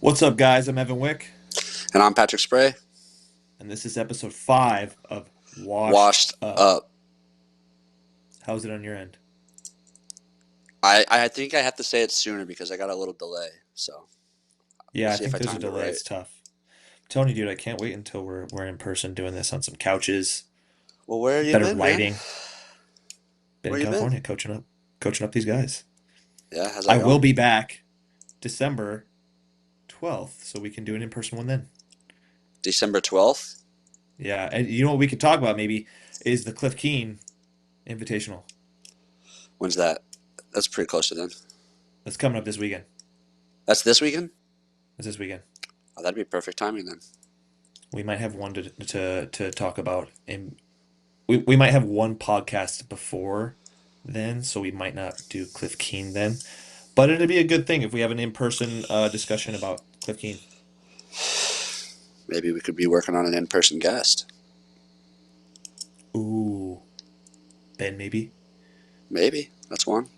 What's up, guys? I'm Evan Wick, And I'm Patrick Spray. and this is episode 5 of Washed Washed Up. up. How's it on your end? I think I have to say it sooner because I got a little delay. So we'll Yeah, I see if think I there's a timed it delay. right. It's tough. I'm telling you, dude, I can't wait until we're in person doing this on some couches, Well, where you better been, man? lighting. Been in Where you been? California coaching up these guys. Yeah, how's that I will going? be back December 12th, so we can do an in-person one then. December 12th? Yeah, and you know what we could talk about maybe is the Cliff Keen Invitational. When's that? That's pretty close to then. That's coming up this weekend. That's this weekend? That's this weekend. Oh, that'd be perfect timing then. We might have one to talk about in we might have one podcast before then, so we might not do Cliff Keen then. But it'd be a good thing if we have an in-person discussion about Cliff Keen. Maybe we could be working on an in-person guest. Ooh, Ben, maybe, Maybe. That's one.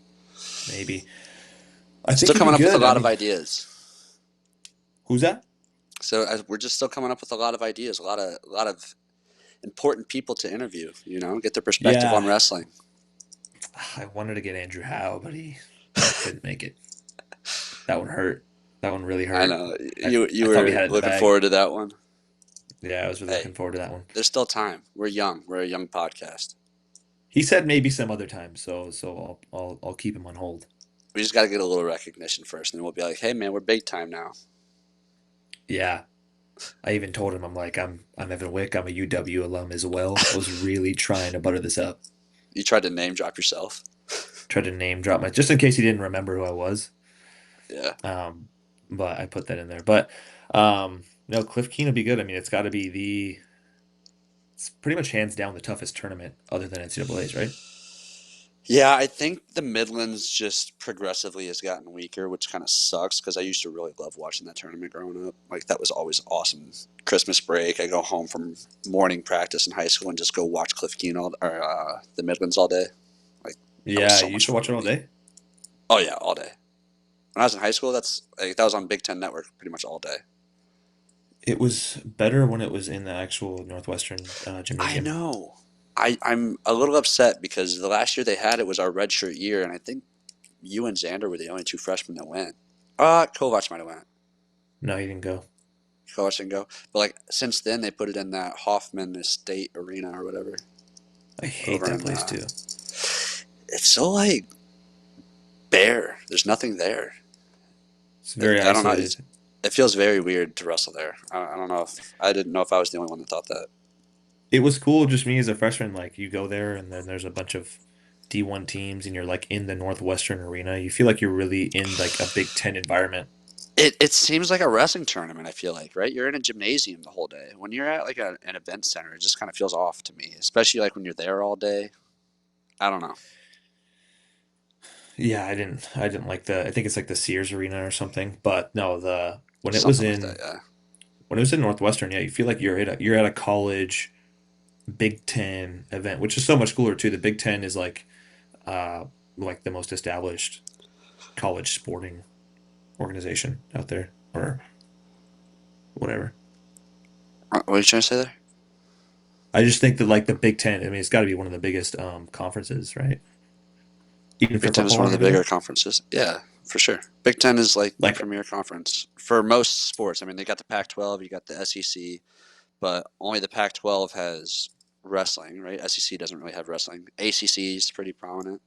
maybe. I think Still he'd be coming up with a good. I lot of mean, ideas. who's that? So we're just still coming up with a lot of ideas, a lot of important people to interview. Get their perspective Yeah, on wrestling. I wanted to get Andrew Howe, but he couldn't make it. That one hurt. That one really I hurt. know I you I thought we were had it in the looking bag. forward to that one. Yeah, I was really Hey, looking forward to that one. there's still time. We're young. We're a young podcast. He said maybe some other time, so I'll keep him on hold. We just got to get a little recognition first, and then we'll be like, "Hey, man, we're big time now." Yeah, I even told him I'm Evan Wick. I'm a UW alum as well. I was really trying to butter this up. You tried to name drop yourself. Tried to name drop my just in case he didn't remember who I was. Yeah, Um, but I put that in there. But no, Cliff Keen will be good. I mean, it's pretty much hands down the toughest tournament other than NCAA's, right? yeah. I think the Midlands just progressively has gotten weaker, which kind of sucks because I used to really love watching that tournament growing up. Like that was always awesome. Christmas break, I go home from morning practice in high school and just go watch Cliff Keen or the Midlands all day. Like that was Yeah, so you used much to fun watch to it all me. day. Oh yeah, all day. When I was in high school, that was on Big Ten Network pretty much all day. It was better when it was in the actual Northwestern I gymnasium. know. I'm a little upset because the last year they had it was our redshirt year, and I think you and Xander were the only two freshmen that went. Kovac might have went. No, you didn't go. Kovac didn't go. But like since then, they put it in that Hoffman Estate Arena or whatever I hate over that in. place too. It's so like bare. There's nothing there. It's very I don't know. isolated. It feels very weird to wrestle there. I don't know if I didn't know if I was the only one that thought that. It was cool, just me as a freshman. Like you go there, and then there's a bunch of D1 teams, and you're like in the Northwestern arena. You feel like you're really in like a Big Ten environment. It seems like a wrestling tournament. I feel like right. You're in a gymnasium the whole day. When you're at like an event center, it just kind of feels off to me. Especially like when you're there all day. I don't know. Yeah, I didn't like the. I think it's like the Sears Arena or something. But no, the Something like that. Yeah. when it was in Northwestern, yeah, you feel like you're at a college Big Ten event, which is so much cooler too. The Big Ten is uh like the most established college sporting organization out there, or whatever. What are you trying to say there? I just think that like the Big Ten, I mean, it's got to be one of the biggest conferences, right? Even for Big Ten is football one of and the bigger everything. conferences. Yeah, for sure. Big Ten is like the Like, premier conference for most sports. I mean, they got the Pac-12, you got the SEC, but only the Pac-12 has wrestling, right? SEC doesn't really have wrestling. ACC is pretty prominent,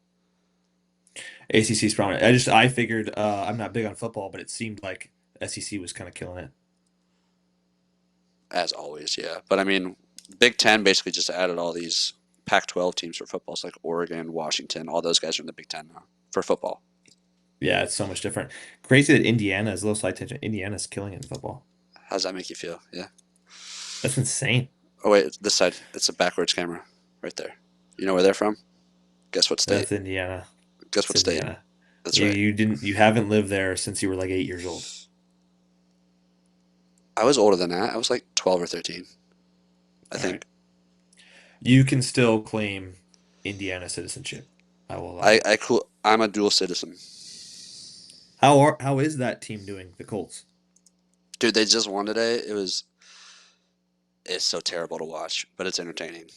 ACC's prominent. I figured I'm not big on football, but it seemed like SEC was kind of killing it. as always. Yeah, but I mean, Big Ten basically just added all these Pac-12 teams for football. It's like Oregon, Washington, all those guys are in the Big Ten now for football. Yeah, it's so much different. Crazy that Indiana is a little side tangent. Indiana's killing it in football. How does that make you feel? Yeah. That's insane. Oh wait, this side. It's a backwards camera, right there. You know where they're from? Guess what state? That's Indiana. Guess It's what state? Indiana. That's You right. you didn't you haven't lived there since you were like 8 years old. I was older than that. I was like 12 or 13, I All right. think. You can still claim Indiana citizenship. I will allow it. I'm a dual citizen. How is that team doing, the Colts? Dude, they just won today. It's so terrible to watch, but it's entertaining.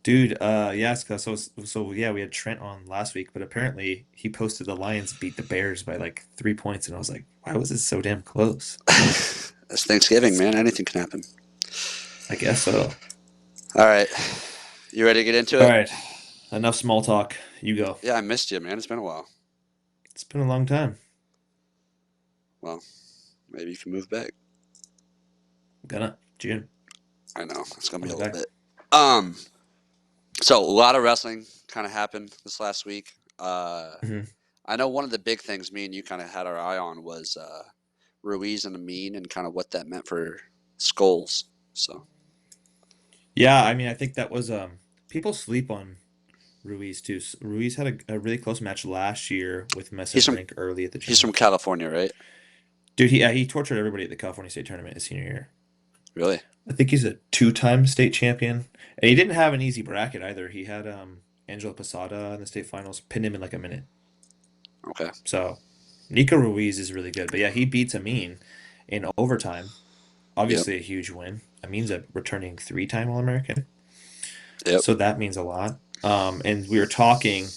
Dude, yeah, so yeah, we had Trent on last week, but apparently he posted the Lions beat the Bears by like 3 points, and I was like, why was it so damn close? It's Thanksgiving, man. Anything can happen. I guess so. All right. You ready to get into All it? right, enough small talk. You go. Yeah, I missed you, man. It's been a while. It's been a long time. Well, maybe you can move back. Gonna June. I know. It's going to I'll be be a little back. bit. Um, so a lot of wrestling kind of happened this last week. Uh, Hmm. I know one of the big things me and you kind of had our eye on was Ruiz and Amin and kind of what that meant for Skulls. So Yeah, I mean, I think that was people sleep on Ruiz too. Ruiz had a really close match last year with Mesa he's from Brink early at the he's from tournament. California, right? Dude, he tortured everybody at the California State tournament his senior year. Really? I think he's a two-time state champion, and he didn't have an easy bracket either. He had Angelo Posada in the state finals, pinned him in like a minute. Okay. So Nico Ruiz is really good, but yeah, he beats Amin in overtime. Yep. Obviously, a huge win. Amin's a returning three-time All-American, Yep. so that means a lot. And we were talking.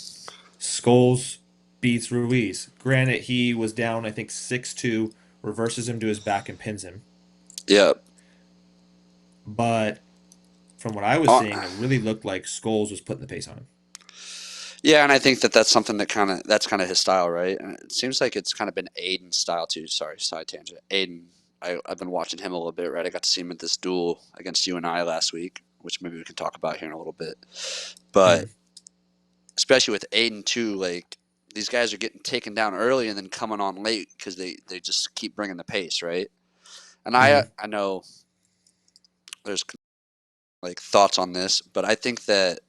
Scholes beats Ruiz. Granted, he was down, I think 6-2, reverses him to his back and pins him. Yep. But from what I was Uh, seeing, it really looked like Scholes was putting the pace on him. yeah, and I think that's something that's kind of his style, right? And it seems like it's kind of been Aiden's style too. Sorry, side tangent. Aiden, I've been watching him a little bit, right? I got to see him at this duel against you and I last week, which maybe we can talk about here in a little bit. But Hmm. especially with Aiden too, like these guys are getting taken down early and then coming on late because they just keep bringing the pace, right? And Hmm. I know there's like thoughts on this, but I think that's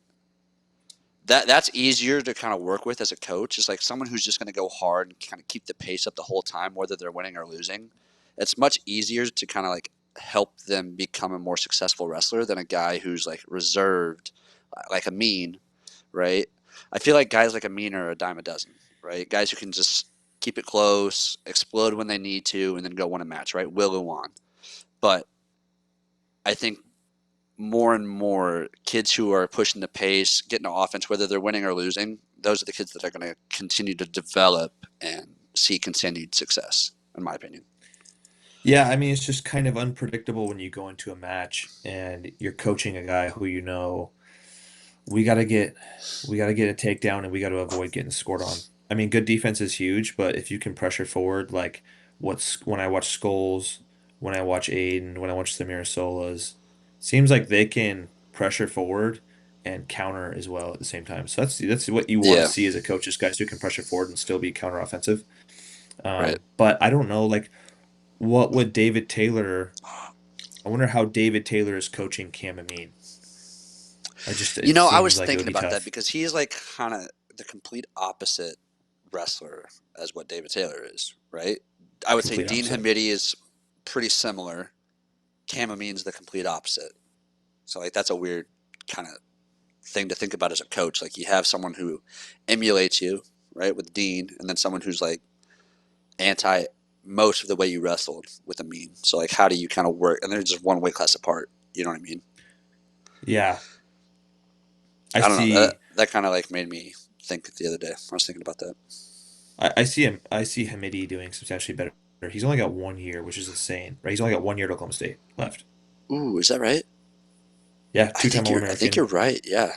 easier to kind of work with as a coach. Is like someone who's just going to go hard and kind of keep the pace up the whole time, whether they're winning or losing. It's much easier to kind of like help them become a more successful wrestler than a guy who's like reserved, like a mean, right? I feel like guys like Amin are a dime a dozen, right? Guys who can just keep it close, explode when they need to, and then go win a match, right? Will go on. But I think more and more kids who are pushing the pace, getting the offense, whether they're winning or losing, those are the kids that are going to continue to develop and see continued success, in my opinion. Yeah, I mean, it's just kind of unpredictable when you go into a match and you're coaching a guy who we got to get we got to get a takedown and we got to avoid getting scored on. I mean, good defense is huge, but if you can pressure forward, like when I watch Skulls, when I watch Aiden, when I watch the Mirasolas, seems like they can pressure forward and counter as well at the same time. So that's what you want to Yeah, see as a coach is guys who can pressure forward and still be counter offensive. right. But I don't know, like what would David Taylor? I wonder how David Taylor is coaching Cam Amin. You It know, I seems was like it would thinking be about that tough. because he's like kind of the complete opposite wrestler as what David Taylor is, right? I would say Complete Dean opposite. Hamidi is pretty similar. Cam Amin's the complete opposite. So like that's a weird kind of thing to think about as a coach. Like you have someone who emulates you, right, with Dean, and then someone who's like anti most of the way you wrestled with Amin. So like, how do you kind of work? And they're just one weight class apart. You know what I mean? Yeah, I I don't know. That see. that kind of like made me think the other day. I was thinking about that. I see him. I see Hamidi doing substantially better. He's only got 1 year, which is insane, right? He's only got 1 year at Oklahoma State left. Ooh, is that right? Yeah, I two-time think I think All-American. you're right. Yeah,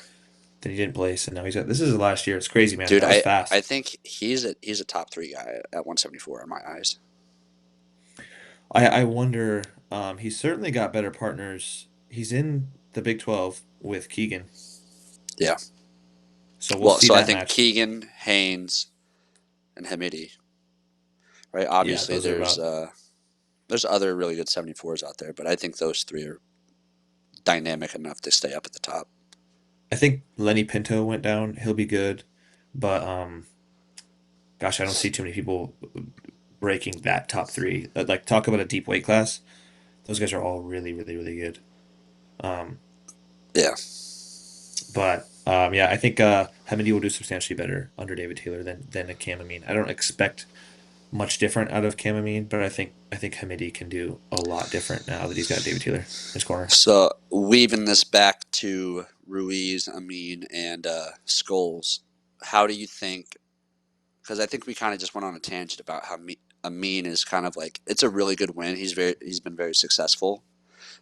Then he didn't place, and now he's got. This is his last year. It's crazy, man. dude. That was I fast. think he's a top three guy at 174 in my eyes. I wonder. He's certainly got better partners. He's in the Big 12 with Keegan, Yeah. so we'll Well, see so I that think match. Keegan, Haynes, and Hamidi. Right. Yeah, Obviously, those are about. there's other really good 74s out there, but I think those three are dynamic enough to stay up at the top. I think Lenny Pinto went down. He'll be good, but gosh, I don't see too many people breaking that top three. Like talk about a deep weight class. Those guys are all really, really, really good. Um, Yeah. but yeah, I think Hamidi will do substantially better under David Taylor than a Cam Amin. I don't expect much different out of Camamine, but I think Hamidi can do a lot different now that he's got David Taylor in his corner. So weaving this back to Ruiz, Amin, and Scholes, how do you think? Because I think we kind of just went on a tangent about how Amin is kind of like it's a really good win. He's been very successful.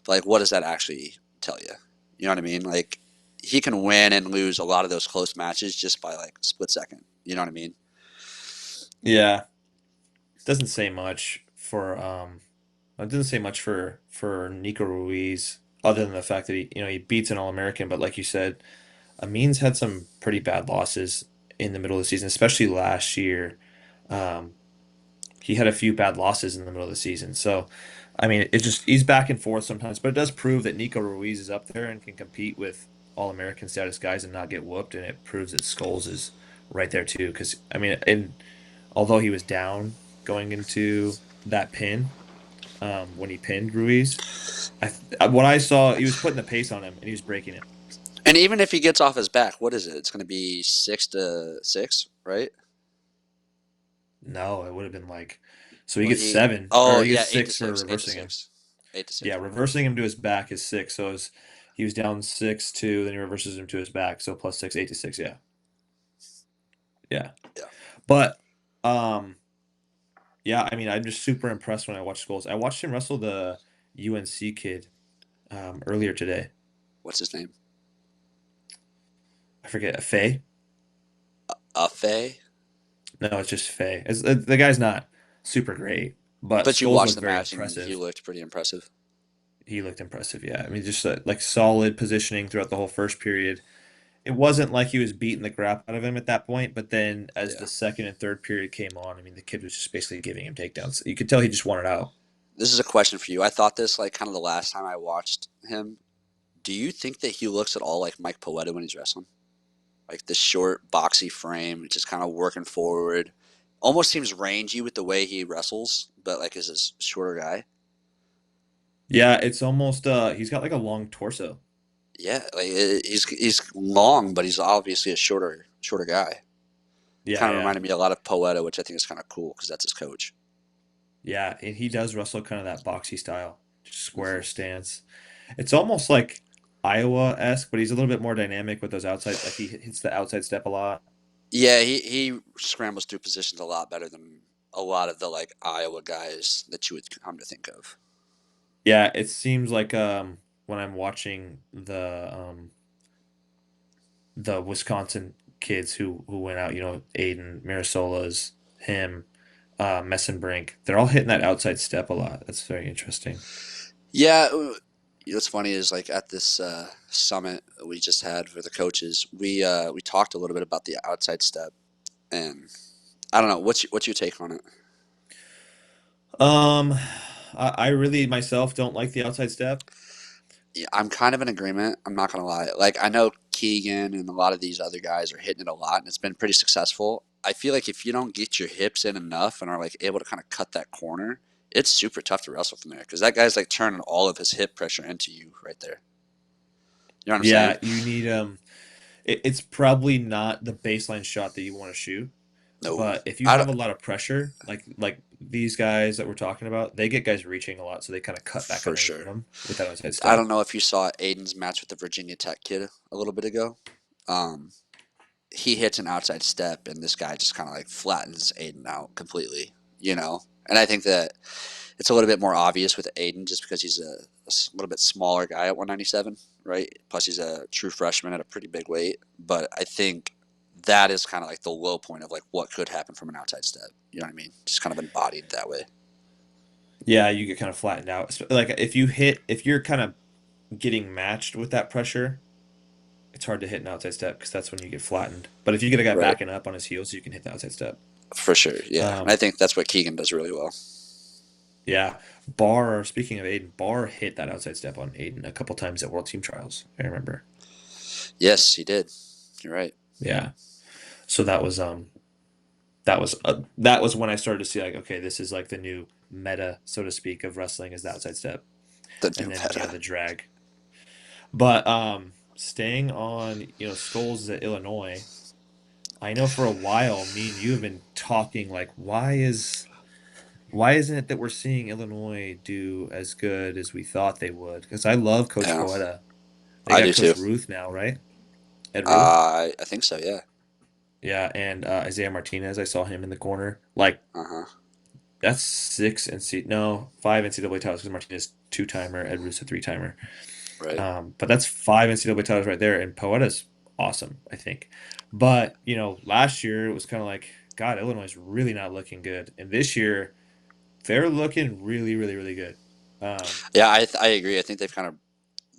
But like, what does that actually tell you? You know what I mean? Like, he can win and lose a lot of those close matches just by like split second. You know what I mean? Yeah, doesn't say much for it doesn't say much for Nico Ruiz other than the fact that he beats an All-American, but like you said, Amin's had some pretty bad losses in the middle of the season, especially last year. Um, he had a few bad losses in the middle of the season. So, I mean, it's just he's back and forth sometimes, but it does prove that Nico Ruiz is up there and can compete with All American status guys and not get whooped. And it proves that Scholes is right there too. Because I mean, and although he was down going into that pin, when he pinned Ruiz, what I saw, he was putting the pace on him and he was breaking it. And even if he gets off his back, what is it? It's going to be 6-6, right? No, it would have been like, so he Well, gets he. seven or Oh he gets yeah, eight to six for six, eight to reversing him. six, 8-6. Yeah, My bad. reversing him to his back is six. So he was down 6-2, then he reverses him to his back. So plus six, 8-6. Yeah, yeah. Yeah. But yeah. I mean, I'm just super impressed when I watch Scholes. I watched him wrestle the UNC kid earlier today. What's his name? I forget Faye. Faye. No, it's just Faye. The guy's not super great, but But you Scholes watched looked the very match and he impressive. looked pretty impressive. He looked impressive. Yeah, I mean, just like solid positioning throughout the whole first period. It wasn't like he was beating the crap out of him at that point, but then as Yeah. the second and third period came on, I mean, the kid was just basically giving him takedowns. You could tell he just wanted out. This is a question for you. I thought this like kind of the last time I watched him. Do you think that he looks at all like Mike Poeta when he's wrestling? Like the short, boxy frame, just kind of working forward. Almost seems rangy with the way he wrestles, but like is a shorter guy. Yeah, it's almost he's got like a long torso. Yeah, like he's long, but he's obviously a shorter guy. Yeah, Kind of yeah. reminded me a lot of Poeta, which I think is kind of cool because that's his coach. Yeah, and he does wrestle kind of that boxy style, just Hmm. square stance. It's almost like Iowa-esque, but he's a little bit more dynamic with those outside like he hits the outside step a lot. Yeah, he scrambles through positions a lot better than a lot of the like Iowa guys that you would come to think of. Yeah, it seems like when I'm watching the Wisconsin kids who went out, Aiden, Marisola's, him, Messenbrink, they're all hitting that outside step a lot. That's very interesting. Yeah, what's funny is like at this summit we just had for the coaches, we talked a little bit about the outside step, and I don't know what's your take on it. Um, I really myself don't like the outside step. Yeah, I'm kind of in agreement. I'm not gonna lie. Like I know Keegan and a lot of these other guys are hitting it a lot, and it's been pretty successful. I feel like if you don't get your hips in enough and are like able to kind of cut that corner, it's super tough to wrestle from there because that guy's like turning all of his hip pressure into you right there. You know what I'm saying? Yeah, you need it's probably not the baseline shot that you want to shoot, No, but if you I have don't, a lot of pressure, like these guys that we're talking about, they get guys reaching a lot, so they kind of cut back for underneath sure. them with that outside I step. don't know if you saw Aiden's match with the Virginia Tech kid a little bit ago. Um, he hits an outside step, and this guy just kind of like flattens Aiden out completely. You know, and I think that it's a little bit more obvious with Aiden just because he's a little bit smaller guy at 197, right? Plus, he's a true freshman at a pretty big weight. But I think that is kind of like the low point of like what could happen from an outside step. You know what I mean? Just kind of embodied that way. Yeah, you get kind of flattened out. Like if you're kind of getting matched with that pressure, it's hard to hit an outside step because that's when you get flattened. But if you get a guy Right. backing up on his heels, you can hit the outside step. For sure. Yeah. And I Um, think that's what Keegan does really well. yeah, Barr. Speaking of Aiden, Barr hit that outside step on Aiden a couple times at World Team Trials. I remember. Yes, he did. You're right. Yeah, so that was when I started to see like, okay, this is like the new meta, so to speak, of wrestling is the outside step, The new and then meta. the drag. But staying on Skulls at Illinois, I know for a while me and you have been talking like, why is why isn't it that we're seeing Illinois do as good as we thought they would? Because I love Coach Yeah, Poeta. They I got do too. Coach Ruth now, right? Ed Ruth. I think so. Yeah. Yeah, and Isaiah Martinez. I saw him in the corner. Like Uh huh. that's six NC no five NCAA titles because Martinez two timer, Ed Ruth's a three timer. Right. But that's five NCAA titles right there, and Poeta's awesome, I think. But last year it was kind of like, God, Illinois is really not looking good, and this year they're looking really, really, really good. Yeah, I agree. I think they've kind of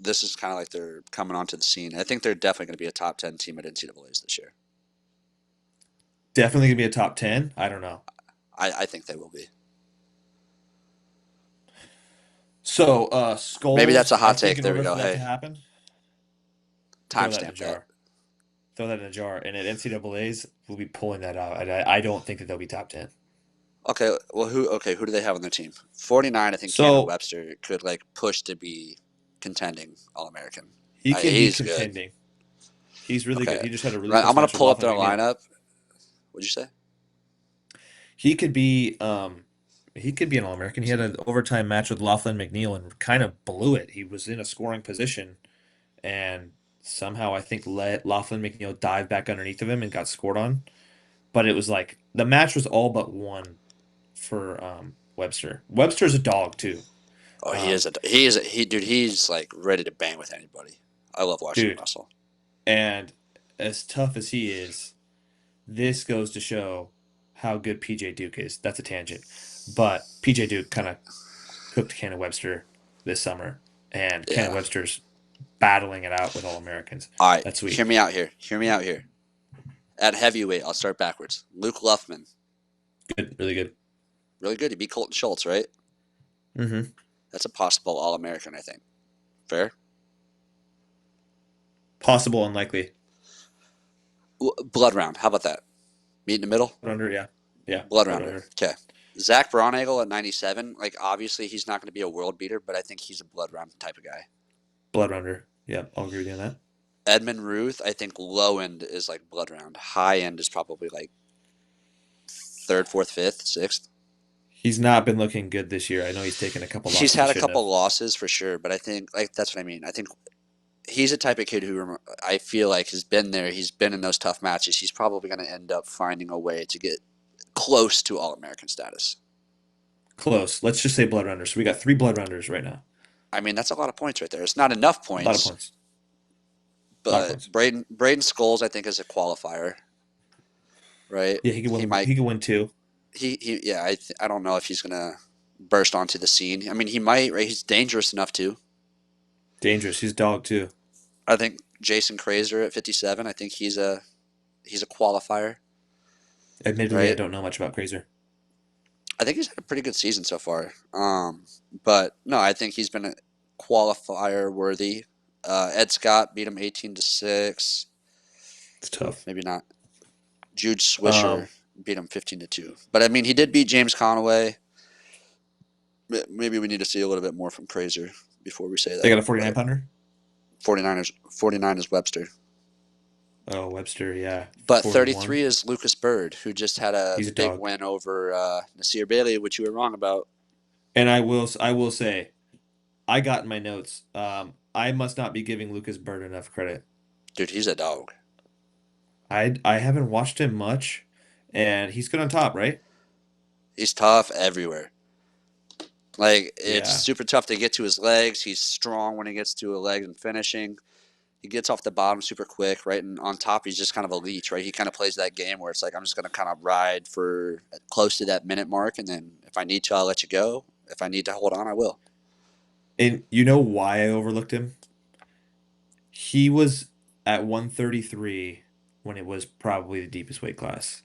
this is kind of like they're coming onto the scene. I think they're definitely going to be a top 10 team at NCAA's this year. Definitely gonna be a top 10. I don't know. I think they will be. So Maybe that's a Skulls, I hot think take. in There we order go. for that to Hey, happen, throw that in a timestamp that. jar. Throw that in a jar, and at NCAA's we'll be pulling that out. I don't think that they'll be top 10. Okay, well, who do they have on their team? 49. I think Cannon So Webster could like push to be contending All American. he can be He's good. contending. He's really good. Okay, He just had a really right, I'm close gonna match with pull up Laughlin their McNeil. lineup. What'd you say? He could be he could be an All-American. He had an overtime match with Laughlin McNeil and kind of blew it. He was in a scoring position and somehow I think let Laughlin McNeil dive back underneath of him and got scored on. But it was like the match was all but won for Webster. Webster's a dog too. Oh, Um, dude. He's like ready to bang with anybody. I love watching him dude, wrestle. and as tough as he is, this goes to show how good PJ Duke is. That's a tangent. But PJ Duke kind of cooked Cannon Webster this summer, and Cannon Yeah. Webster's battling it out with All Americans. All right, That's hear sweet. me out here. Hear me out here. At heavyweight, I'll start backwards. Luke Luffman, Good, really good. really good. He beat Colton Schultz, right? Hmm. That's a possible All American, I think. Fair. Possible, unlikely. Blood round. How about that? Meet in the middle. Blood under, yeah, yeah. Blood Blood rounder. under, Okay. Zach Braunagel at 97. Like obviously he's not going to be a world beater, but I think he's a blood round type of guy. blood under. Yeah, I'll agree with you on that. Edmund Ruth, I think low end is like blood round. High end is probably like third, fourth, fifth, sixth. He's not been looking good this year. I know he's taken a couple He's losses he had a shouldn't have. couple losses for sure, but I think like that's what I mean. I think he's a type of kid who I feel like has been there. He's been in those tough matches. He's probably going to end up finding a way to get close to All American status. Close. Let's just say blood runners. So we got three blood runners right now. I mean, that's a lot of points right there. It's not enough A lot of points, points. A lot of but points. Braden Scholes, I think, is a qualifier, right? Yeah, he could He win. might He could win two. he yeah. I don't know if he's gonna burst onto the scene. I mean, he might, right? He's dangerous enough to. Dangerous. He's a dog too. I think Jason Krazer at 57. I think he's a qualifier, Admittedly, I right? don't know much about Crazer. I think he's had a pretty good season so far. But no, I think he's been a qualifier worthy. Ed Scott beat him 18-6. It's tough. Maybe not. Jude Swisher Um, beat him 15-2. But I mean, he did beat James Conaway. Maybe we need to see a little bit more from Krazer before we say they that. got a 49 But pounder. 49 is Webster. Oh, Webster, yeah, But 41. 33 is Lucas Bird, who just had a He's a big dog. win over Nasir Bailey, which you were wrong about. And I will say, I got in my notes. I must not be giving Lucas Bird enough credit. Dude, he's a dog. I haven't watched him much, and he's good on top, right? He's tough everywhere. Like it's Yeah. super tough to get to his legs. He's strong when he gets to a leg and finishing. He gets off the bottom super quick, right? And on top, he's just kind of a leech, right? He kind of plays that game where it's like I'm just gonna kind of ride for close to that minute mark, and then if I need to, I'll let you go. If I need to hold on, I will. And you know why I overlooked him? He was at 133 when it was probably the deepest weight class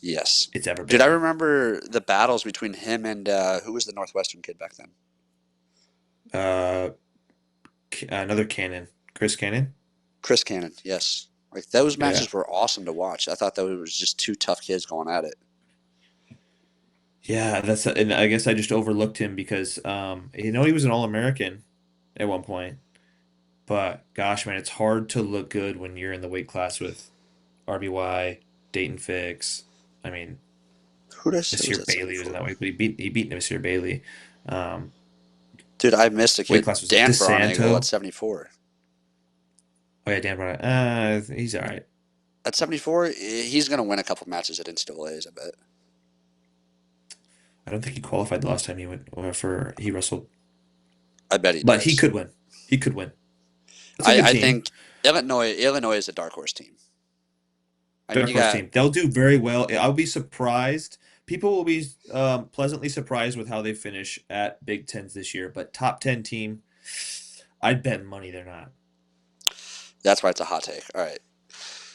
Yes, it's ever dude. I been. remember the battles between him and who was the Northwestern kid back then? Uh, another Cannon, Chris Cannon. Chris Cannon. Yes, like those Yeah. matches were awesome to watch. I thought that it was just two tough kids going at it. Yeah, and I guess I just overlooked him because he was an All-American at one point. But gosh, man, it's hard to look good when you're in the weight class with RBY, Dayton Fix. I mean, Who was Monsieur at Bailey was in 74? that way, but he beat Monsieur Bailey. Um, Dude, I missed a weight kid. class was Dan Braunagel at DeSanto. 74. Oh yeah, Dan Brown. He's all right. At 74, he's going to win a couple matches at NCAAs, I bet. I don't think he qualified the last time he went for he wrestled, I bet he but he does. could win. He could win. That's a good I team. think Illinois is a dark horse team. I mean, Dark you horse got team. They'll do very well. I'll be surprised. People will be pleasantly surprised with how they finish at Big Tens this year. But top 10 team, I'd bet money they're not. that's why it's a hot take. All right.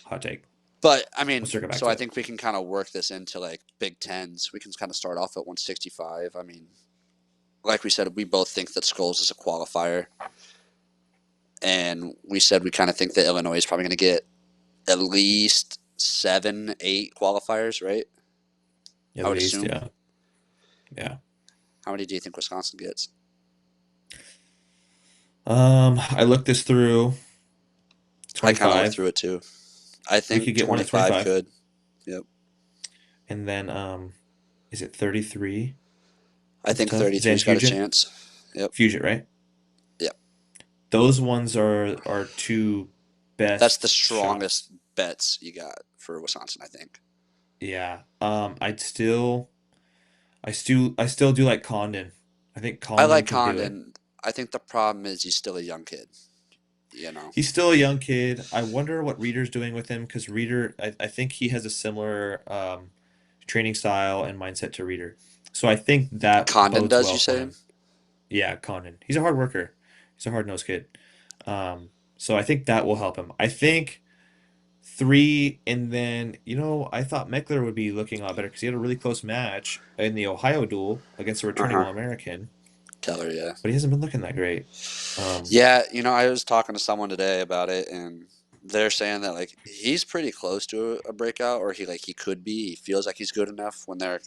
Hot take. But I We'll mean, circle back so to I it. think we can kind of work this into like Big Tens. We can kind of start off at 165. I mean, like we said, we both think that Skulls is a qualifier, and we said we kind of think that Illinois is probably going to get at least 7, 8 qualifiers, right? At I would least, assume. yeah. Yeah. How many do you think Wisconsin gets? I looked this through I kind of looked 25. through it too. I We think could get one at 25 25. could. Yep. And then is it 33? I That's think tough. 33's got a Fusion? chance. Yep. Fusion, right? Yep. Those ones are two That's the best shots. strongest bets you got for Wisconsin, I think. Yeah. I still do like Condon. I think I Condon like can do it. Condon. I think the problem is he's still a young kid. You know, He's still a young kid. I wonder what Reader's doing with him because Reader, I think he has a similar training style and mindset to Reader. So I think that Condon bodes does. You well for say? him. Yeah, Condon. He's a hard worker. He's a hard-nosed kid. So I think that will help him. I think three, and then I thought Meckler would be looking a lot better because he had a really close match in the Ohio duel against a Uh returning huh. All-American, Keller, yeah. but he hasn't been looking that great. Um, Yeah, I was talking to someone today about it, and they're saying that like he's pretty close to a breakout, or he could be. He feels like he's good enough when they're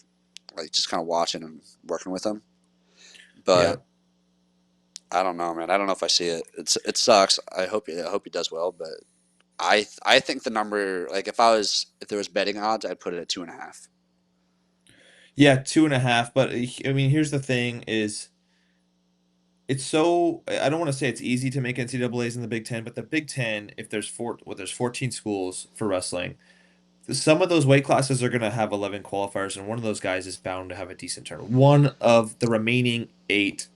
like just kind of watching and working with him. yeah, But I don't know, man. I don't know if I see it. It sucks. I hope he does well, but I think the number like if there was betting odds, I'd put it at 2.5. yeah, 2.5. But I mean, here's the thing: is it's so I don't want to say it's easy to make NCAA's in the Big Ten, but the Big Ten, if there's 14 schools for wrestling, some of those weight classes are going to have 11 qualifiers, and one of those guys is bound to have a decent turn. One of the remaining eight,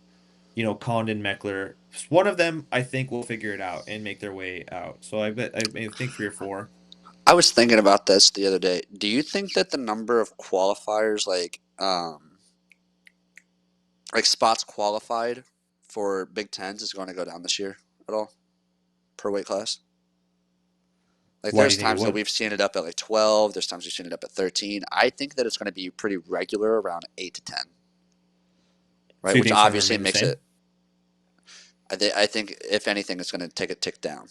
Condon, Meckler, one of them I think will figure it out and make their way out. So I think three or four. I was thinking about this the other day. Do you think that the number of qualifiers like spots qualified for Big Tens is going to go down this year at all per weight class? Like Why do there's you think it times that would? we've seen it up at like 12, there's times we've seen it up at 13. I think that it's going to be pretty regular around 8 to 10, So right? you Which think it's going to obviously remain the makes same? it I think if anything it's going to take a tick down.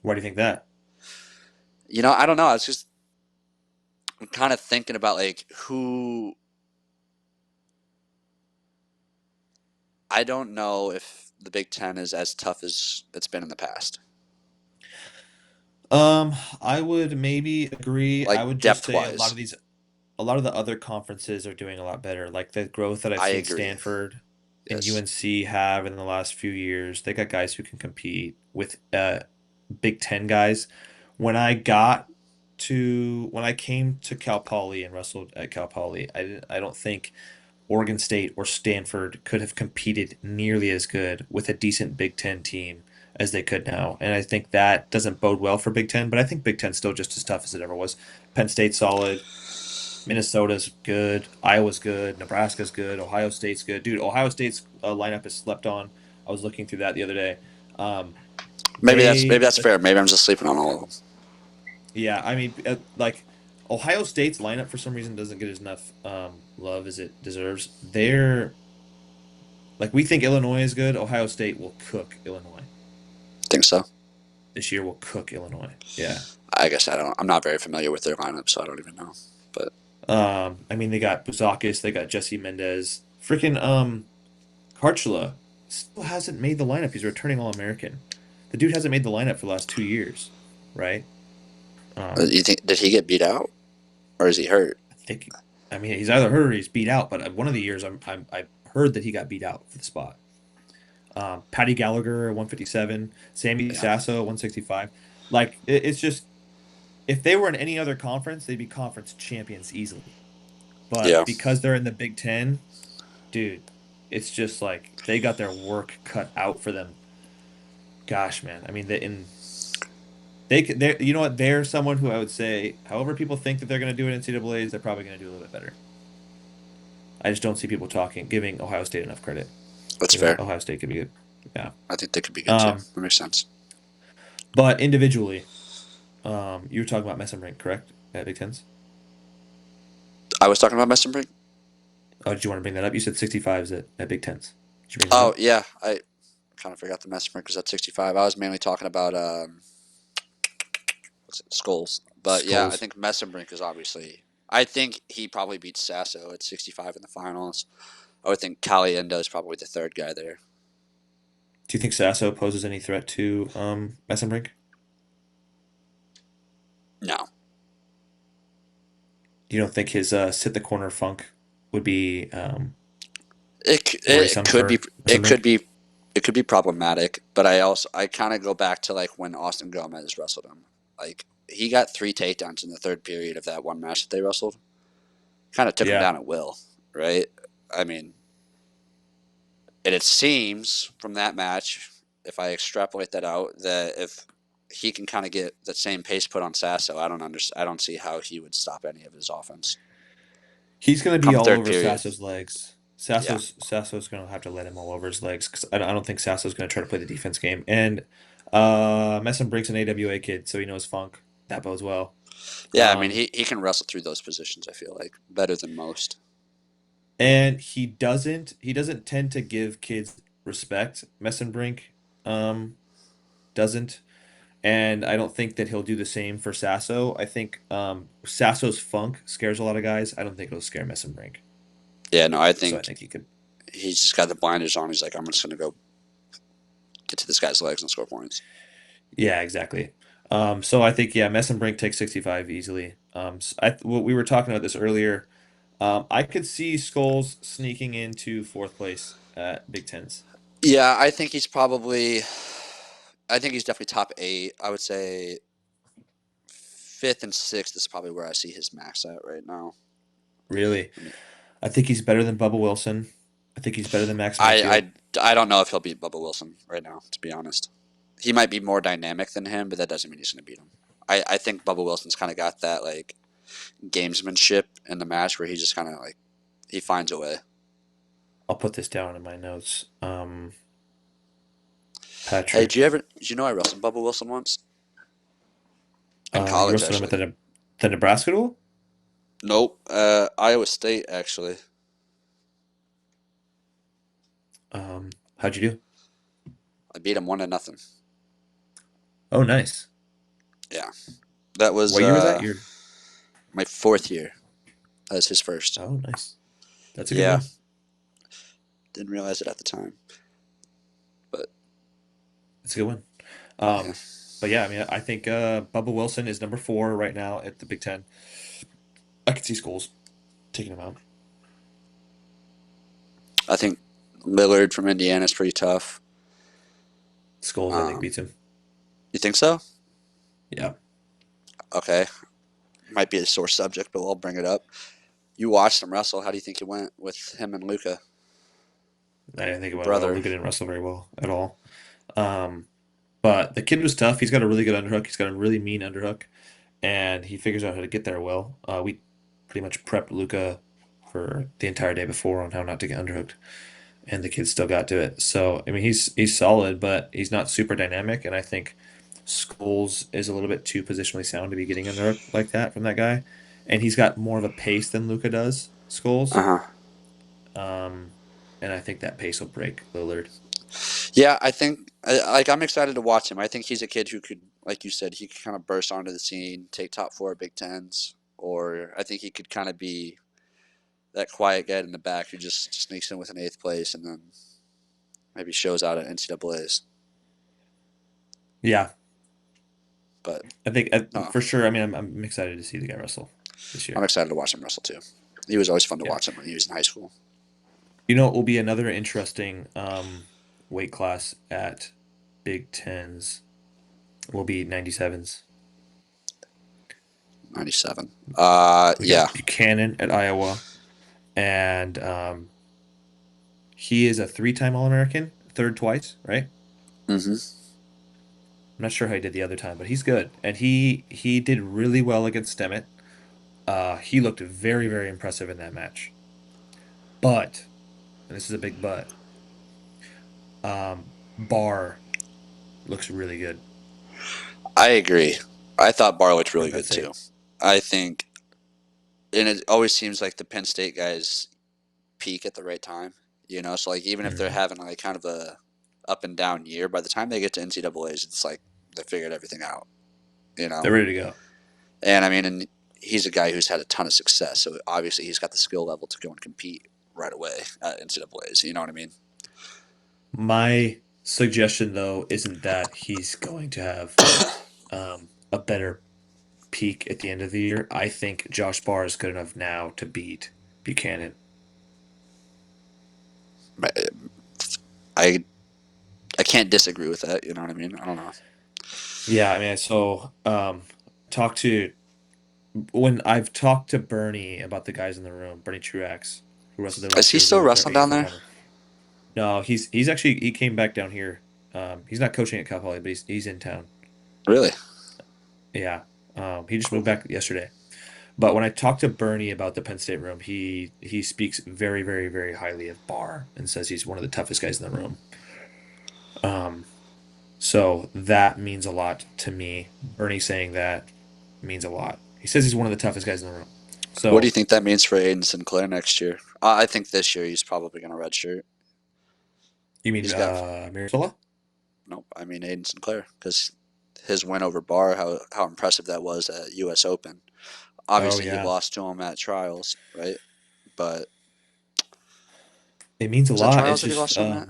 Why do you think that? I don't know. I'm kind of thinking about like who I don't know if the Big 10 is as tough as it's been in the past. I would maybe agree. I Like would just depth say wise. a lot of the other conferences are doing a lot better. Like the growth that I've I seen agree. Stanford and Yes. UNC have in the last few years. They got guys who can compete with Big Ten guys. When I came to Cal Poly and wrestled at Cal Poly, I don't think Oregon State or Stanford could have competed nearly as good with a decent Big Ten team as they could now. And I think that doesn't bode well for Big Ten, but I think Big Ten's still just as tough as it ever was. Penn State's solid. Minnesota's good. Iowa's good. Nebraska's good. Ohio State's good. Dude, Ohio State's lineup is slept on. I was looking through that the other day. Um, Maybe they, that's fair. Maybe I'm just sleeping on all of them. yeah, I mean, like Ohio State's lineup for some reason doesn't get as enough love as it deserves. They're like we think Illinois is good. Ohio State will cook Illinois Think so. this year. Will cook Illinois. Yeah. I guess I don't. I'm not very familiar with their lineup, so I don't even know. But I mean, they got Buzakis, they got Jesse Mendez, freaking Karchula still hasn't made the lineup. He's a returning All American. The dude hasn't made the lineup for the last 2 years, right? Um, you think did he get beat out or is he hurt? I think I mean, he's either hurt or he's beat out. But one of the years, I heard that he got beat out for the spot. Patty Gallagher 157, Sammy Yeah, Sasso 165. Like it's just if they were in any other conference, they'd be conference champions easily. yeah, But because they're in the Big Ten, dude, it's just like they got their work cut out for them. Gosh, man. I mean, they you know what? They're someone who I would say, however people think that they're going to do it in NCAA's, they're probably going to do a little bit better. I just don't see people giving Ohio State enough credit. that's I think fair. Ohio State could be good. Yeah. I think they could be good too. Um, That makes sense. but individually, you were talking about Messenbrink, correct? At Big Tens. I was talking about Messenbrink. Oh, did you want to bring that up? You said 65s at Big Tens. Did you bring that Oh up? yeah, I kind of forgot the Messenbrink because that's 65. I was mainly talking about what's it, Skulls. But yeah, I Skulls. think Messenbrink is obviously. I think he probably beats Sasso at 65 in the finals. I would think Caliendo is probably the third guy there. Do you think Sasso poses any threat to Messenbrink? No, You don't think his sit the corner funk would be it worrisome could be for it could Messenbrink? be it could be problematic. But I kind of go back to like when Austin Gomez wrestled him. Like he got 3 takedowns in the third period of that one match that they wrestled. Kind of took him Yeah. down at will, right? I mean, and it seems from that match, if I extrapolate that out, that if he can kind of get that same pace put on Sasso, I don't see how he would stop any of his offense He's going to be come all third over period. Sasso's legs. Yeah, Sasso's going to have to let him all over his legs because I don't think Sasso's going to try to play the defense game. And Messenbrink's an AWA kid, so he knows funk. That bodes well. yeah. I mean, Um, he can wrestle through those positions. I feel like better than most. and he doesn't tend to give kids respect. Messenbrink um, doesn't. And I don't think that he'll do the same for Sasso. I think Sasso's funk scares a lot of guys. I don't think it'll scare Messenbrink. Yeah, no, I So I think think he could. he's just got the blinders on. He's like, I'm just gonna go get to this guy's legs and score points. Yeah, exactly. So I think yeah, Messenbrink takes 65 easily. What we were talking about this earlier. I could see Skulls sneaking into fourth place at Big Tens. Yeah, I think he's probably. I think he's definitely top 8. I would say fifth and sixth is probably where I see his max at right now. Really, I mean, I think he's better than Bubba Wilson. I think he's better than Max Mayfield. I don't know if he'll beat Bubba Wilson right now. To be honest, he might be more dynamic than him, but that doesn't mean he's going to beat him. I think Bubba Wilson's kind of got that like gamesmanship in the match where he just kind of like he finds a way. I'll put this down in my notes. Hey, Patrick, did you know I wrestled Bubba Wilson once in you college wrestled him at actually? the Nebraska duel. Nope, Iowa State actually. How'd you do? I beat him 1-0. Oh, nice. Yeah, that was What year was that? Your my fourth year. That was his first. Oh, nice. That's a good Yeah, win. didn't realize it at the time, but It's a good win. yeah. Um, but yeah, I mean, I think Bubba Wilson is number 4 right now at the Big Ten. I could see schools taking him out. I think Lillard from Indiana is pretty tough. Schools, I think, Um, beats him. you think so? Yeah, Okay, might be a sore subject, but I'll bring it up. You watched him wrestle. How do you think it went with him and Luca, I didn't think it your went well. brother? Luka didn't wrestle very well at all. Um, but the kid was tough. He's got a really good underhook. He's got a really mean underhook, and he figures out how to get there well. We pretty much prepped Luca for the entire day before on how not to get underhooked, and the kid still got to it. So I mean, he's solid, but he's not super dynamic, and I think Scholes is a little bit too positionally sound to be getting underhooked like that from that guy, and he's got more of a pace than Luca does. Uh Scholes, huh. um, and I think that pace will break Lillard. Yeah, I think like I'm excited to watch him. I think he's a kid who could, like you said, he could kind of burst onto the scene, take top 4 Big Tens, or I think he could kind of be that quiet guy in the back who just sneaks in with an eighth place and then maybe shows out at NCAA's. Yeah, But I think no, for sure. I mean, I'm excited to see the guy wrestle this I'm year. excited to watch him wrestle too. He was always fun to Yeah. watch him when he was in high school. You know, it will be another interesting weight class at Big Tens will be 97s. 97. We Yeah. got Buchanan at Iowa, and he is a three-time All-American, third twice, right? Hmm. I'm not sure how he did the other time, but he's good, and he did really well against Stemet. He looked very, very impressive in that match. But, and this is a big but, Barr looks really good I agree. I thought Barr looked at really Penn good State. too. I think, and it always seems like the Penn State guys peak at the right time. So like even if they're Hmm. having like kind of a up and down year, by the time they get to NCAA's, it's like they figured everything out. You know, They're ready to go. and I mean, and he's a guy who's had a ton of success, so obviously he's got the skill level to go and compete right away at NCAA's. You know what I mean? My suggestion, though, isn't that he's going to have a better peak at the end of the year. I think Josh Barr is good enough now to beat Buchanan. I I can't disagree with that. You know what I mean? I don't know. Yeah, I mean, so talk to when I've talked to Bernie about the guys in the room, Bernie Truax, who wrestled there Is last he year, was still their wrestling down 84 there? pounder. No, he's actually he came back down here. He's not coaching at Cal Poly, but he's in town. Really? Yeah, he just moved Cool. back yesterday. But when I talked to Bernie about the Penn State room, he speaks very, very, very highly of Barr and says he's one of the toughest guys in the room. Um, so that means a lot to me. Bernie saying that means a lot. He says he's one of the toughest guys in the room. What do you So think that means for Aiden Sinclair next year? I think this year he's probably going to redshirt. you mean He's got Marisola? nope. I mean Aiden Sinclair because his win over Barr, how impressive that was at U.S. Open. Oh Obviously, he yeah, lost to him at trials, right? But it means a was that lot. trials It's that he just lost to him at?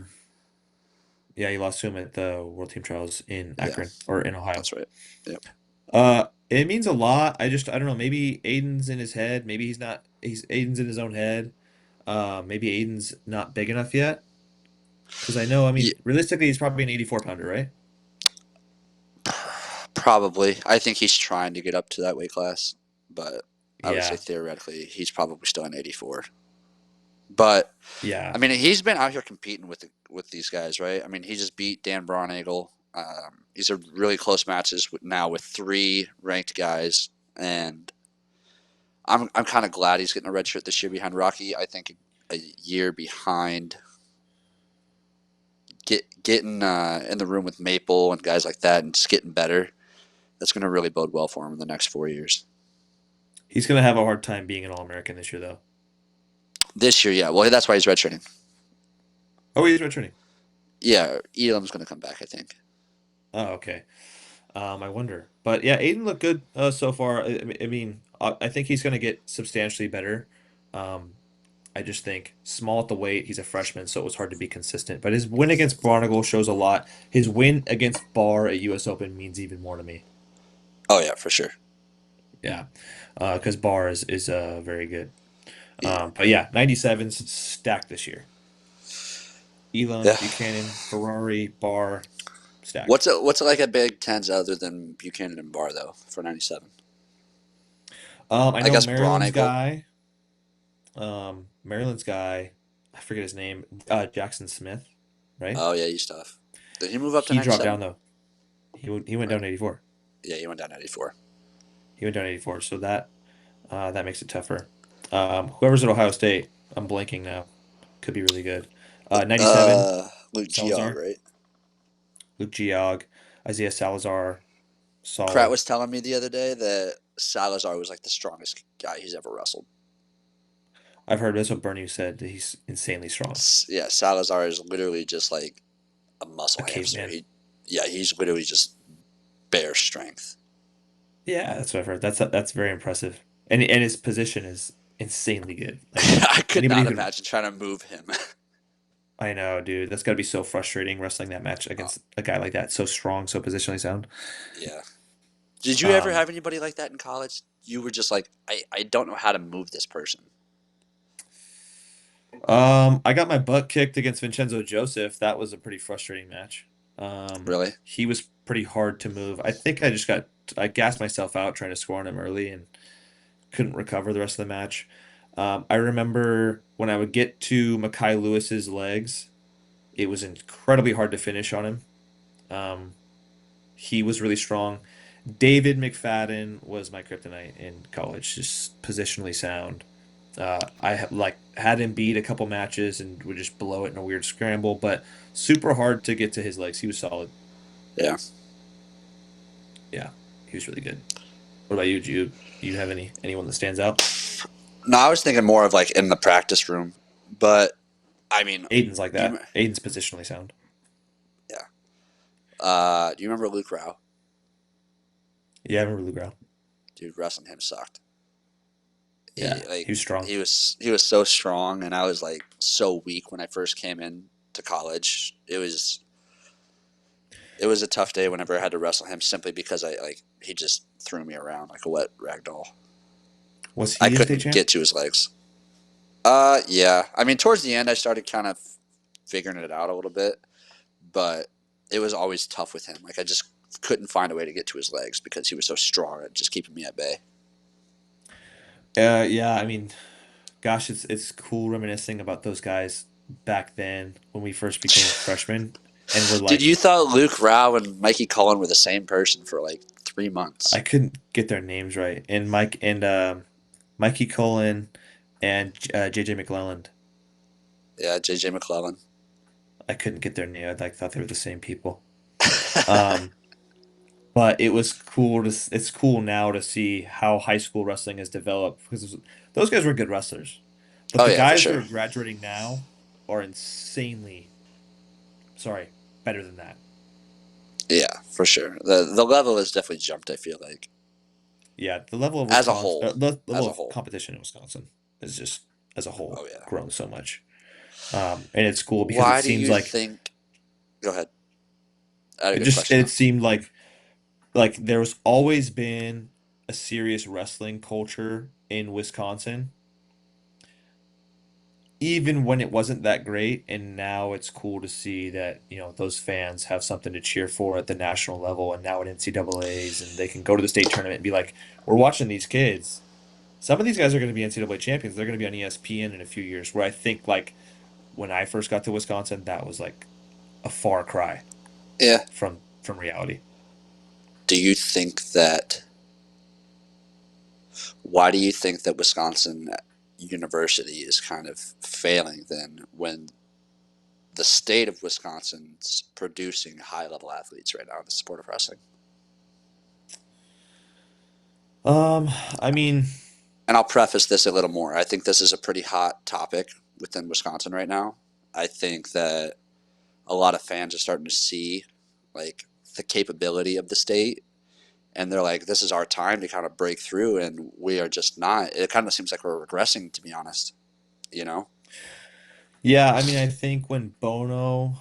yeah, he lost to him at the World Team Trials in Yeah, Akron or in Ohio. that's right. Yep. It means a lot. I don't know. Maybe Aiden's in his head. Maybe he's not. He's Aiden's in his own head. Maybe Aiden's not big enough yet. Because I know, I Yeah, mean, realistically, he's probably an 84 pounder, right? probably. I think he's trying to get up to that weight class, but I would say Yeah, theoretically he's probably still an 84. But yeah, I mean, he's been out here competing with these guys, right? I mean, he just beat Dan Braunagel. These are really close matches now with three ranked guys, and I'm kind of glad he's getting a red shirt this year behind Rocky. I think a year behind getting in the room with Maple and guys like that and just getting better. That's going to really bode well for him in the next 4 years. he's gonna have a hard time being an All-American this year, though. This year, yeah. Well, that's why he's redshirting. Oh, he's returning. Yeah, Elam's going to come back, I think. Oh, okay. I wonder, but yeah, Aiden looked good so far. I mean, I think he's gonna get substantially better. Um, I just think small at the weight. He's a freshman, so it was hard to be consistent. But his win against Barnacle shows a lot. His win against Barr at U.S. Open means even more to me. Oh yeah, for sure. Yeah, because Barr is very good. Yeah. But yeah, 97's stacked this year. Elam, Yeah. Buchanan, Ferrari, Barr, stacked. What's it like at Big Tens other than Buchanan and Barr though for 97? I I know guess Maryland's Braunagel. guy. Maryland's guy. I forget his name. Jackson Smith, right? Oh yeah, he's tough. Did he move up to He dropped 97? down though. He went down to 84. Yeah, he went down 94. He went down to 84. So that makes it tougher. Whoever's at Ohio State, I'm blanking now. Could be really good. 97, Luke Geog, Salazar, right? Luke Geog, Isaiah Salazar, Pratt solid. was telling me the other day that Salazar was like the strongest guy he's ever wrestled. I've heard that's what Bernie said. That he's insanely strong. Yeah, Salazar is literally just like a A muscle hamster. caveman. Yeah, he's literally just bare strength. Yeah, that's what I've heard. That's very impressive. And his position is insanely good. Like I could anybody not who can, imagine trying to move him. I know, dude. That's got to be so frustrating wrestling that match Oh, against a guy like that, so strong, so positionally sound. yeah. Did you ever Um, have anybody like that in college? You were just like, I don't know how to move this person. I got my butt kicked against Vincenzo Joseph. That was a pretty frustrating match. Really? He was pretty hard to move. I gassed myself out trying to score on him early and couldn't recover the rest of the match. I remember when I would get to Makai Lewis's legs, it was incredibly hard to finish on him. Um, he was really strong. David McFadden was my kryptonite in college, just positionally sound. Had him beat a couple matches and would just blow it in a weird scramble, but super hard to get to his legs. He was solid. Yeah. Yeah, he was really good. What about you? Do you have anyone that stands out? No, I was thinking more of like in the practice room, but I mean, Aiden's like do you? that. Aiden's positionally sound. Yeah. Do you remember Luke Rao? Yeah, I remember Lou Grau. Dude, wrestling him sucked. Yeah, Like he was strong. he was so strong, and I was like so weak when I first came in to college. It was a tough day whenever I had to wrestle him simply because he just threw me around like a wet rag doll. Was I he a state couldn't champ? get to his legs. Yeah. I mean, towards the end, I started kind of figuring it out a little bit, but it was always tough with him. Like I just couldn't find a way to get to his legs because he was so strong at just keeping me at bay. Yeah. I mean, gosh, it's cool reminiscing about those guys back then when we first became freshmen, and we're Dude, like, you thought Luke Rao and Mikey Cullen were the same person for like 3 months. I couldn't get their names right. And Mikey Cullen and JJ McClelland. Yeah, JJ McClellan. I couldn't get their name. I like thought they were the same people. Um, but it's cool now to see how high school wrestling has developed because those guys were good wrestlers. But Oh the yeah, for guys that sure. are graduating now are insanely, sorry, better than that. Yeah, for sure. The level has definitely jumped. I feel like Yeah, the level of as a Wisconsin, whole, the as level a of whole. competition in Wisconsin is just as a whole Oh yeah. grown so much. And it's cool because it Why do seems you like think? Go ahead. I had a good question it though. seemed like there's always been a serious wrestling culture in Wisconsin, even when it wasn't that great. And now it's cool to see that, those fans have something to cheer for at the national level and now at NCAA's, and they can go to the state tournament and be like, we're watching these kids. Some of these guys are going to be NCAA champions. They're going to be on ESPN in a few years. Where I think like when I first got to Wisconsin, that was like a far cry Yeah. from reality. Do you think that? Why do you think that Wisconsin University is kind of failing then when the state of Wisconsin's producing high level athletes right now in the sport of wrestling? Um, I mean, And I'll preface this a little more. I think this is a pretty hot topic within Wisconsin right now. I think that a lot of fans are starting to see like the capability of the state, and they're like, this is our time to kind of break through, and we are just not. It kind of seems like we're regressing, to be honest, you know. yeah, I mean, I think when Bono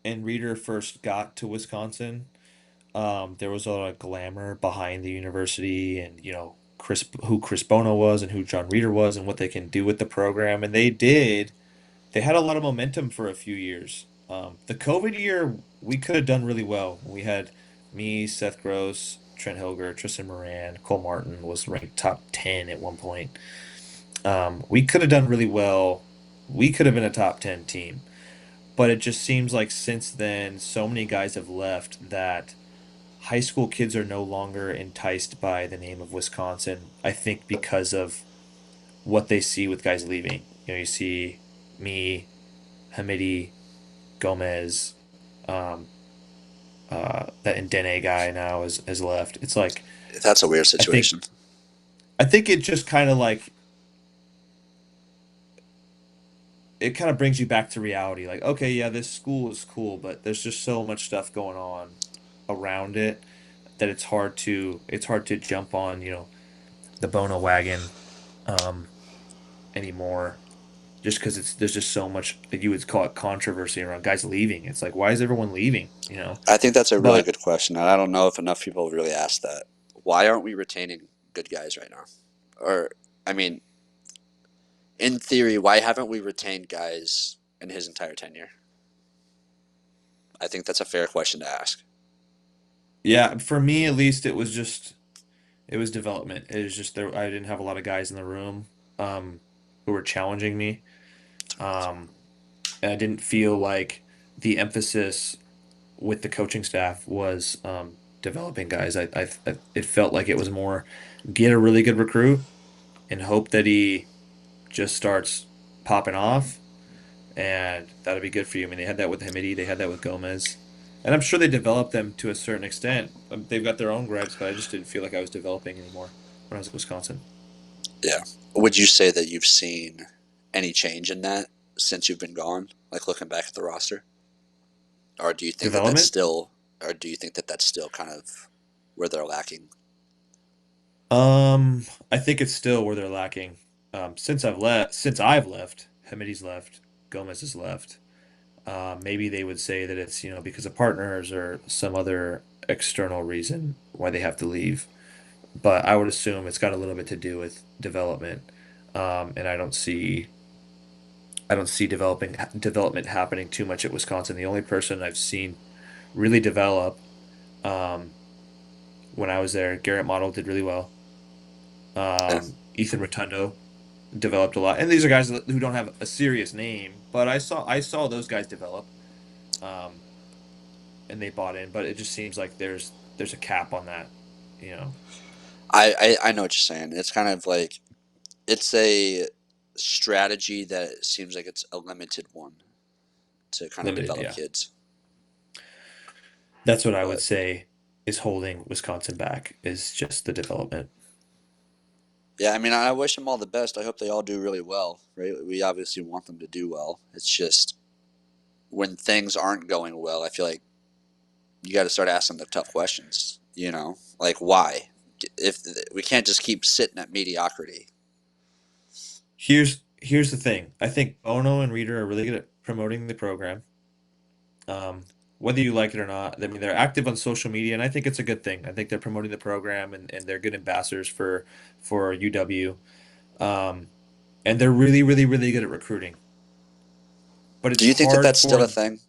and Reeder first got to Wisconsin, there was a lot of glamour behind the university and, who Chris Bono was and who John Reeder was and what they can do with the program. And they did. They had a lot of momentum for a few years. The COVID year, we could have done really well. We had me, Seth Gross, Trent Hilger, Tristan Moran, Cole Martin was ranked top 10 at one point. We could have done really well. We could have been a top 10 team. But it just seems like since then, so many guys have left that high school kids are no longer enticed by the name of Wisconsin. I think because of what they see with guys leaving. You see me, Hamidi, Gomez, um, that Ndene guy now has left. It's like That's a weird I think situation. I think it just kind of like it kind of brings you back to reality. Like, okay, yeah, this school is cool, but there's just so much stuff going on around it that it's hard to jump on, the Bono wagon um anymore. Just because there's just so much like you would call it controversy around guys leaving. It's like, why is everyone leaving? I think that's a really But good question, and I don't know if enough people really ask that. Why aren't we retaining good guys right now? Or, I mean, In theory, why haven't we retained guys in his entire tenure? I think that's a fair question to ask. Yeah, for me at least, it was development. It was just there. I didn't have a lot of guys in the room who were challenging me, um, and I didn't feel like the emphasis with the coaching staff was developing guys. It felt like it was more get a really good recruit and hope that he just starts popping off, and that'll be good for you. I mean, they had that with Hamidi, they had that with Gomez, and I'm sure they developed them to a certain extent. They've got their own gripes, but I just didn't feel like I was developing anymore when I was at Wisconsin. Yeah. Would you say that you've seen any change in that since you've been gone? Like looking back at the roster, or do you think that that's Development? still, or do you think that that's still kind of where they're lacking? I think it's still where they're lacking. Since I've left, Hamidi's left, Gomez has left. Maybe they would say that it's, because of partners or some other external reason why they have to leave. But I would assume it's got a little bit to do with development. And I don't see development happening too much at Wisconsin. The only person I've seen really develop um, when I was there, Garrett Model did really well. Yeah. Ethan Rotundo developed a lot, and these are guys who don't have a serious name, but I saw those guys develop, um, and they bought in. But it just seems like there's a cap on that, you know, I know what you're saying. It's kind of like it's a strategy that seems like it's a limited one to kind of limited. develop Yeah, kids. that's what I would But say is holding Wisconsin back is just the development. yeah, I mean, I wish them all the best. I hope they all do really well, right? We obviously want them to do well. It's just when things aren't going well, I feel like you got to start asking the tough questions, Like why? If we can't just keep sitting at mediocrity. Here's the thing. I think Ono and Reader are really good at promoting the program. Whether you like it or not, I mean, they're active on social media, and I think it's a good thing. I think they're promoting the program, and they're good ambassadors for UW. Um, and they're really, really, really good at recruiting. But Do it's you think that hard that's still a for thing?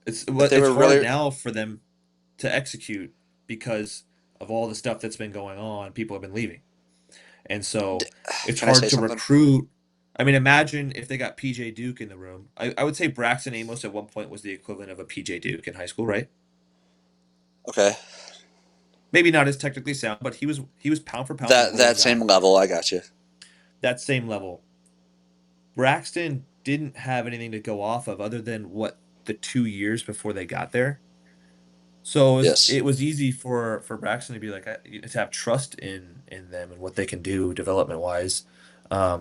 it's If they it's were hard really now for them to execute because of all the stuff that's been going on. People have been leaving, and so it's Can I hard say to something? recruit. I mean, imagine if they got PJ Duke in the room. I would say Braxton Amos at one point was the equivalent of a PJ Duke in high school, right? Okay. Maybe not as technically sound, but he was pound for pound the That number one that guy. same level, I got you. That same level. Braxton didn't have anything to go off of other than what the 2 years before they got there. So Yes. it was easy for Braxton to be like to have trust in them and what they can do development wise,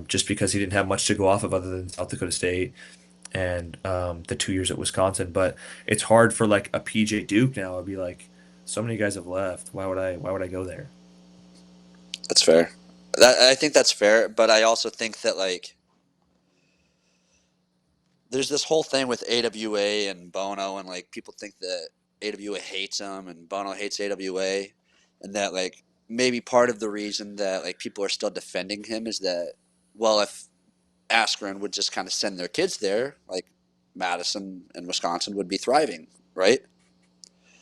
just because he didn't have much to go off of other than South Dakota State and the 2 years at Wisconsin. But it's hard for like a PJ Duke now. I'd be like, so many guys have left. Why would I go there? That's fair. I think that's fair, but I also think that like there's this whole thing with AWA and Bono, and like people think that AWA hates him and Bono hates AWA, and that like maybe part of the reason that like people are still defending him is that well, if Askren would just kind of send their kids there, like Madison and Wisconsin would be thriving, right?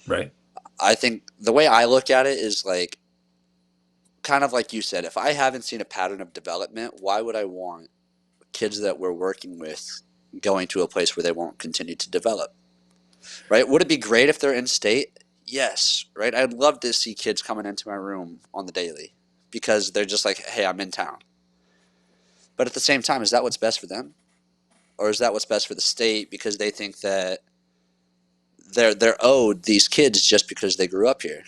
Right. I think the way I look at it is like kind of like you said, if I haven't seen a pattern of development, why would I want kids that we're working with going to a place where they won't continue to develop? Right? Would it be great if they're in state? Yes, right? I'd love to see kids coming into my room on the daily because they're just like, hey, I'm in town. But at the same time, is that what's best for them? Or is that what's best for the state because they think that they're owed these kids just because they grew up here?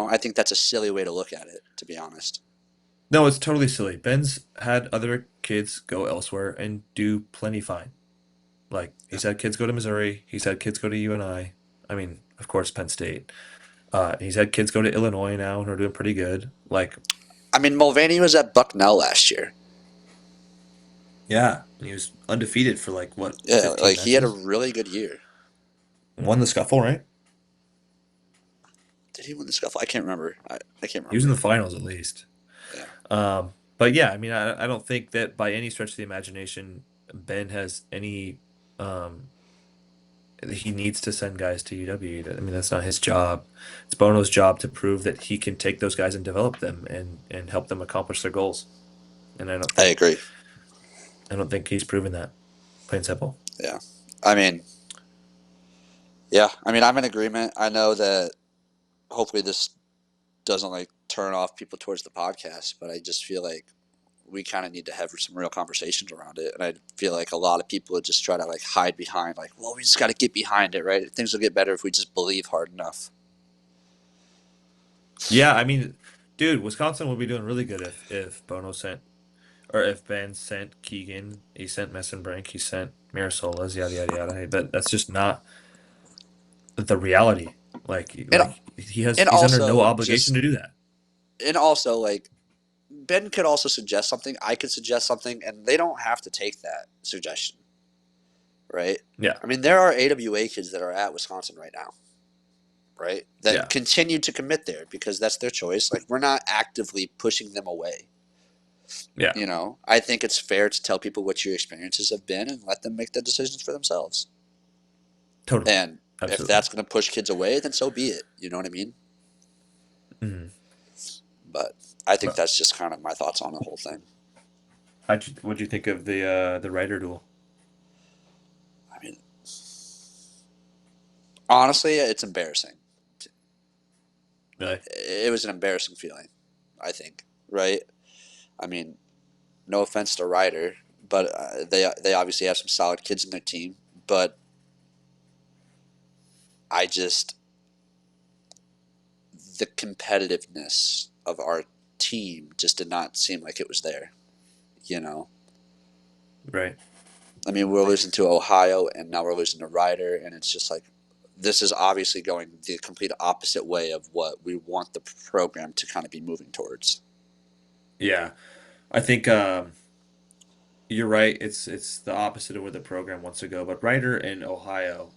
I think that's a silly way to look at it, to be honest. No, it's totally silly. Ben's had other kids go elsewhere and do plenty fine. Like Yeah. he's had kids go to Missouri. He's had kids go to UNI. I mean, of course, Penn State. He's had kids go to Illinois now and are doing pretty good. Like, I mean, Mulvaney was at Bucknell last year. yeah, and he was undefeated for like what, Yeah, 15 like he had a matches? really good year. Won the scuffle, right? Did he win the scuffle? I can't remember. I can't He was in remember. the finals at least. Yeah. But yeah, I mean, I don't think that by any stretch of the imagination, Ben has any um he needs to send guys to UW. I mean, that's not his job. It's Bono's job to prove that he can take those guys and develop them and help them accomplish their goals. And I agree. I don't think he's proven that, plain and simple. Yeah. I mean, yeah. I mean, I'm in agreement. I know that hopefully this doesn't like turn off people towards the podcast, but I just feel like we kind of need to have some real conversations around it. And I feel like a lot of people would just try to like hide behind, like, well, we just got to get behind it, right? Things will get better if we just believe hard enough. Yeah, I mean, dude, Wisconsin would be doing really good if Bono sent or if Ben sent Keegan, he sent Messenbrink, he sent Mirasolas, yada yada yada. But that's just not the reality. And and he's under no also obligation just to do that. and also like Ben could also suggest something. I could suggest something, and they don't have to take that suggestion, right? Yeah, I mean, there are AWA kids that are at Wisconsin right now, right? That yeah, continue to commit there because that's their choice. Like we're not actively pushing them away. yeah, You know, I think it's fair to tell people what your experiences have been and let them make the decisions for themselves. totally, And if absolutely. that's going to push kids away, then so be it. You know what I mean? Mhm. But I think But that's just kind of my thoughts on the whole thing. what'd you think of the Ryder duel? I mean, honestly, it's embarrassing. Really? It was an embarrassing feeling, I think, right? I mean, no offense to Ryder, but they obviously have some solid kids in their team. But I just the competitiveness of our team just did not seem like it was there. You know, Right. I mean, we're losing to Ohio, and now we're losing to Ryder, and it's just like this is obviously going the complete opposite way of what we want the program to kind of be moving towards. Yeah. I think you're right. It's the opposite of where the program wants to go. But Ryder in Ohio,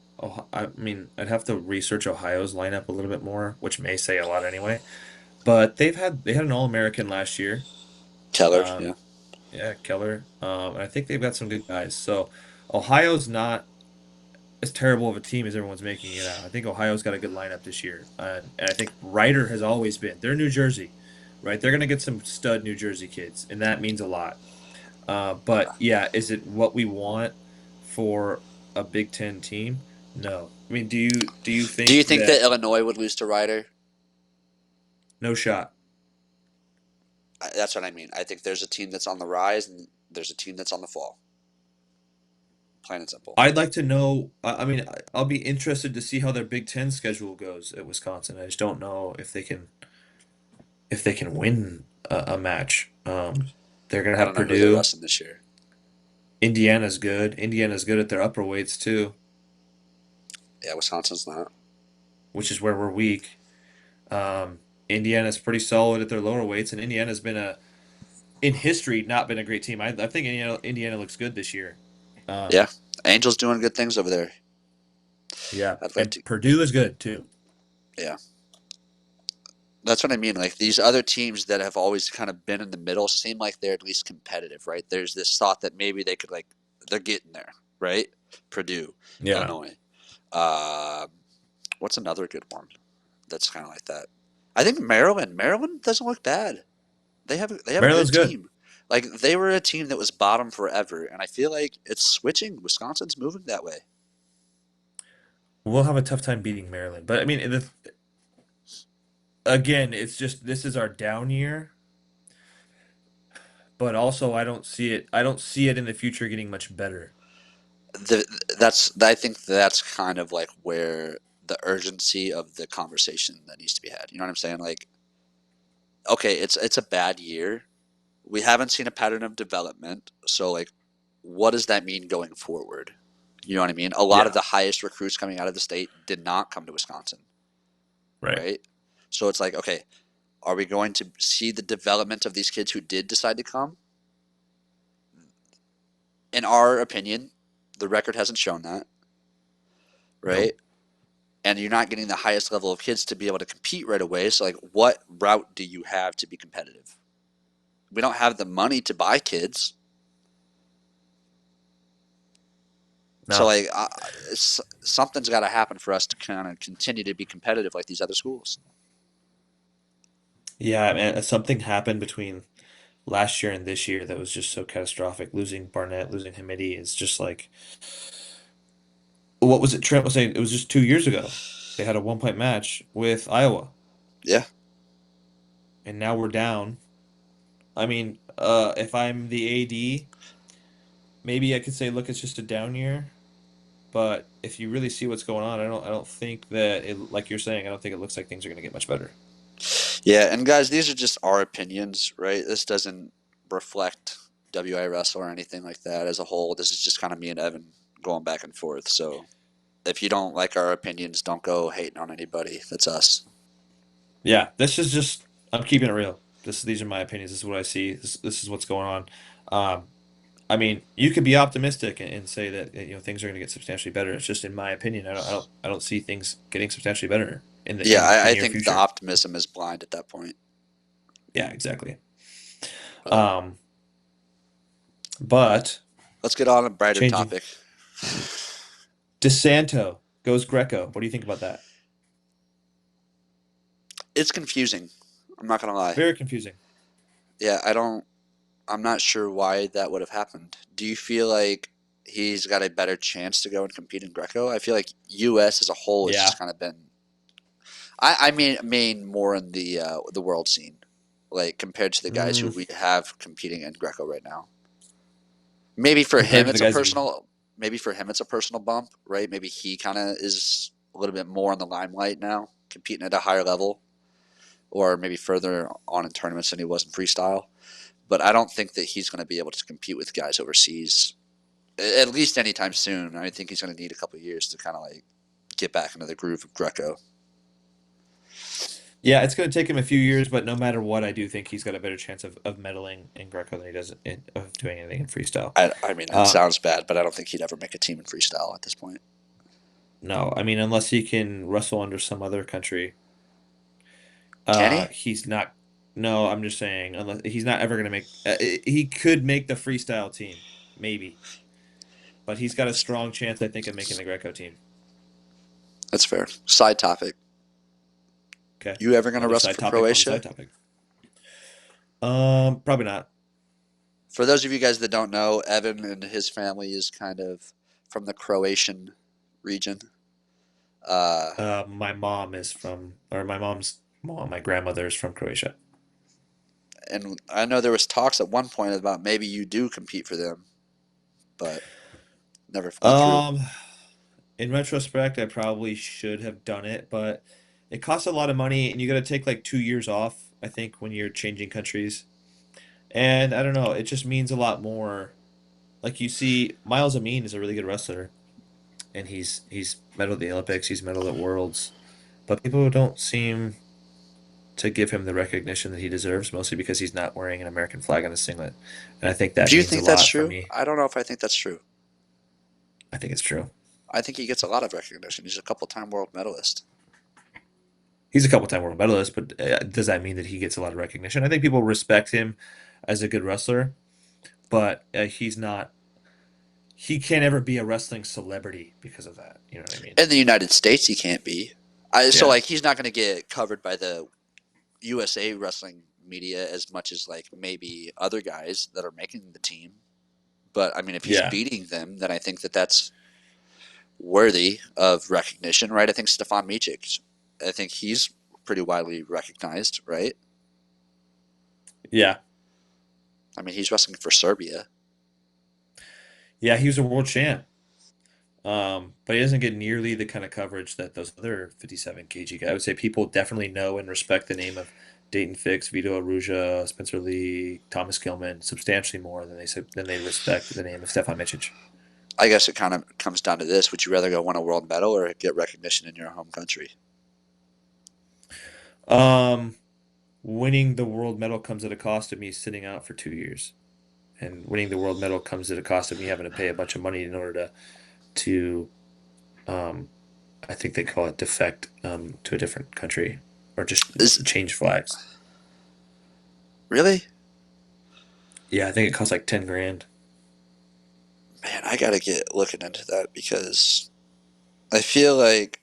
I mean, I'd have to research Ohio's lineup a little bit more, which may say a lot anyway. But they had an All-American last year. Keller, yeah, Um, yeah, Keller. And I think they've got some good guys. So Ohio's not as terrible of a team as everyone's making it out. I think Ohio's got a good lineup this year, and I think Ryder has always been. They're New Jersey, right? They're gonna get some stud New Jersey kids, and that means a lot. But yeah, is it what we want for a Big Ten team? No. I mean, do you do you think think that that Illinois would lose to Ryder? no shot? That's what I mean. I think there's a team that's on the rise and there's a team that's on the fall. Plain and simple. I'd like to know. I mean, I'll be interested to see how their Big Ten schedule goes at Wisconsin. I just don't know if they can win a match. They're gonna I have don't know who they're Purdue. wrestling this year. Indiana's good. Indiana's good at their upper weights too, Yeah, Wisconsin's not. which is where we're weak. Indiana's pretty solid at their lower weights, and Indiana's been in history not been a great team. I think Indiana looks good this year. Yeah, Um, Angels doing good things over there. yeah, I'd like and to. Purdue is good too. Yeah, that's what I mean. Like these other teams that have always kind of been in the middle seem like they're at least competitive, right? There's this thought that maybe they could like they're getting there, right? Purdue, Yeah, Illinois. Uh, what's another good one that's kind of like that? I think Maryland. Maryland doesn't look bad. They have a Maryland's good good. team. Like they were a team that was bottom forever, and I feel like it's switching. Wisconsin's moving that way. We'll have a tough time beating Maryland, but I mean, again, it's just this is our down year. But also, I don't see it. I don't see it in the future getting much better. The, that's I think that's kind of like where the urgency of the conversation that needs to be had. You know what I'm saying? Like, okay, it's a bad year. We haven't seen a pattern of development, so like, what does that mean going forward? You know what I mean? A lot of Yeah, the highest recruits coming out of the state did not come to Wisconsin, right. right? So it's like, okay, are we going to see the development of these kids who did decide to come? In our opinion, the record hasn't shown that, right? Nope. And you're not getting the highest level of kids to be able to compete right away. So, like, what route do you have to be competitive? we don't have the money to buy kids. So No. like, something's got to happen for us to kind of continue to be competitive like these other schools. Yeah, man, something happened between last year and this year that was just so catastrophic. Losing Barnett, losing Hamidi is just like what was it? Trent was saying it was just 2 years ago. They had a 1 point match with Iowa, Yeah, and now we're down. I mean, if I'm the AD, maybe I could say, look, it's just a down year. But if you really see what's going on, I don't think that it, like you're saying, I don't think it looks like things are going to get much better. yeah, and guys, these are just our opinions, right? This doesn't reflect WI Wrestle or anything like that as a whole. This is just kind of me and Evan going back and forth. So if you don't like our opinions, don't go hating on anybody. That's us. Yeah, this is just I'm keeping it real. These are my opinions. This is what I see. This is what's going on. Um, I mean, you could be optimistic and say that things are going to get substantially better. It's just in my opinion, I don't see things getting substantially better in the Yeah, in the I near think the future. optimism is blind at that point. Yeah, exactly. But Um, but let's get on a brighter changing. topic. DeSanto goes Greco. What do you think about that? It's confusing. I'm not gonna lie. Very confusing. Yeah, I'm not sure why that would have happened. Do you feel like he's got a better chance to go and compete in Greco? I feel like U.S. as a whole has Yeah. just kind of been. I mean more in the world scene, like compared to the guys who Mm, we have competing in Greco right now. Maybe for compared him to the it's a guys we. personal. Maybe for him it's a personal bump, right? Maybe he kind of is a little bit more in the limelight now, competing at a higher level, or maybe further on in tournaments than he was in freestyle. But I don't think that he's going to be able to compete with guys overseas at least anytime soon. I think he's going to need a couple of years to kind of like get back into the groove of Greco. Yeah, it's going to take him a few years, but no matter what, I do think he's got a better chance of medaling in Greco than he does of doing anything in freestyle. I mean, it Uh, sounds bad, but I don't think he'd ever make a team in freestyle at this point. no, I mean unless he can wrestle under some other country, Can he? he's not. No, I'm just saying unless he's not ever going to make. He could make the freestyle team, maybe, but he's got a strong chance, I think, of making the Greco team. That's fair. Side topic. Okay, You ever going to another wrestle side for topic on the Croatia? side topic. Probably not. For those of you guys that don't know, Evan and his family is kind of from the Croatian region. Uh, My mom is from, or my mom's mom, my grandmother is from Croatia. and I know there was talks at one point about maybe you do compete for them, but never went through. Um, in retrospect, I probably should have done it, but it costs a lot of money, and you got to take like 2 years off, I think, when you're changing countries. And I don't know, it just means a lot more. Like you see, Miles Amin is a really good wrestler, and he's medaled at the Olympics, he's medaled at Worlds, but people don't seem to give him the recognition that he deserves, mostly because he's not wearing an American flag on his singlet. And I think that Do you means a think that's lot for true? me. I don't know if I think that's true. I think it's true. I think he gets a lot of recognition. He's a couple-time world medalist. He's a couple-time world medalist, but does that mean that he gets a lot of recognition? I think people respect him as a good wrestler, but he's not. He can't ever be a wrestling celebrity because of that. You know what I mean? In the United States, he can't be. So Yeah. like he's not going to get covered by the USA wrestling media as much as like maybe other guys that are making the team. But I mean, if he's Yeah. beating them, then I think that that's worthy of recognition, right? I think Stefan Micic, I think he's pretty widely recognized, right? Yeah. I mean, he's wrestling for Serbia. Yeah. He was a world champ. But he doesn't get nearly the kind of coverage that those other 57 kg guys. I would say people definitely know and respect the name of Dayton Fix, Vito Arujau, Spencer Lee, Thomas Gilman substantially more than they respect the name of Stefan Micic. I guess it kind of comes down to this: would you rather go win a world medal or get recognition in your home country? Um, Winning the world medal comes at a cost of me sitting out for 2 years, and winning the world medal comes at a cost of me having to pay a bunch of money in order to um, I think they call it defect to a different country or just Is change flags. really? Yeah, I think it costs like 10 grand. Man, I gotta get looking into that because I feel like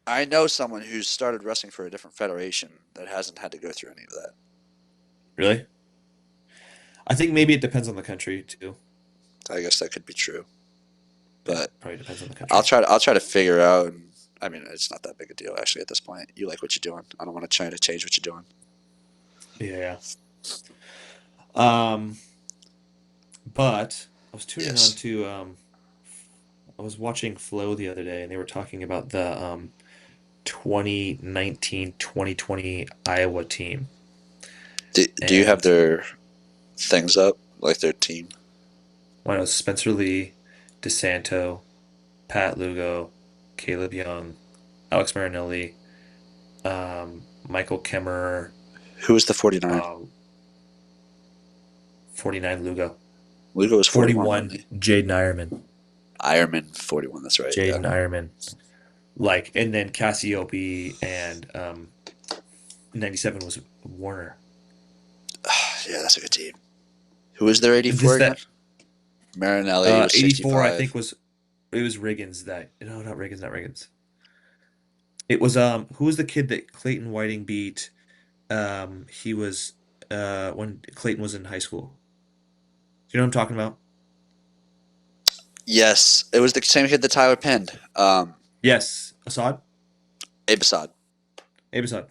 I know someone who's started wrestling for a different federation that hasn't had to go through any of that. Really? I think maybe it depends on the country too. I guess that could be true, Yeah, but probably depends on the country. I'll try to figure out. And I mean, it's not that big a deal actually at this point. You like what you're doing. I don't want to try to change what you're doing. Yeah. Um, but I was tuning on Yes. to I was watching Flow the other day and they were talking about the 2019-2020 Iowa team. Do you have And their things up like their team? when it was Spencer Lee, DeSanto, Pat Lugo, Caleb Young, Alex Marinelli, Michael Kemmerer, Who was the 49? uh, 49 Lugo, Lugo was 41, wasn't 41 he? Jaden Ironman. Ironman 41. That's right. Yeah. Jaden Ironman. Like, and then Cassiope and 97 was Warner. Yeah, that's a good team. Who was their Is 84 this again? that Marinelli was 84 I 65. think was it was Riggins that no, not Riggins, not Riggins. It was who was the kid that Clayton Whiting beat? He was when Clayton was in high school. Do you know what I'm talking about? Yes, it was the same kid that Tyler pinned. Yes, Assad? Abasad. Assad.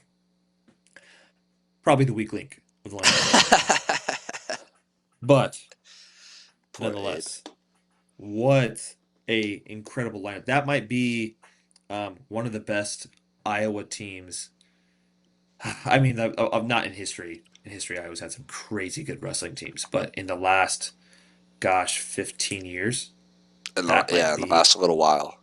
Probably the weak link of the lineup. But Poor Abe. nonetheless, what a incredible lineup. That might be one of the best Iowa teams. I mean, I'm not in history. In history, Iowa's had some crazy good wrestling teams, but in the last, gosh, 15 years, that might In the be last little while.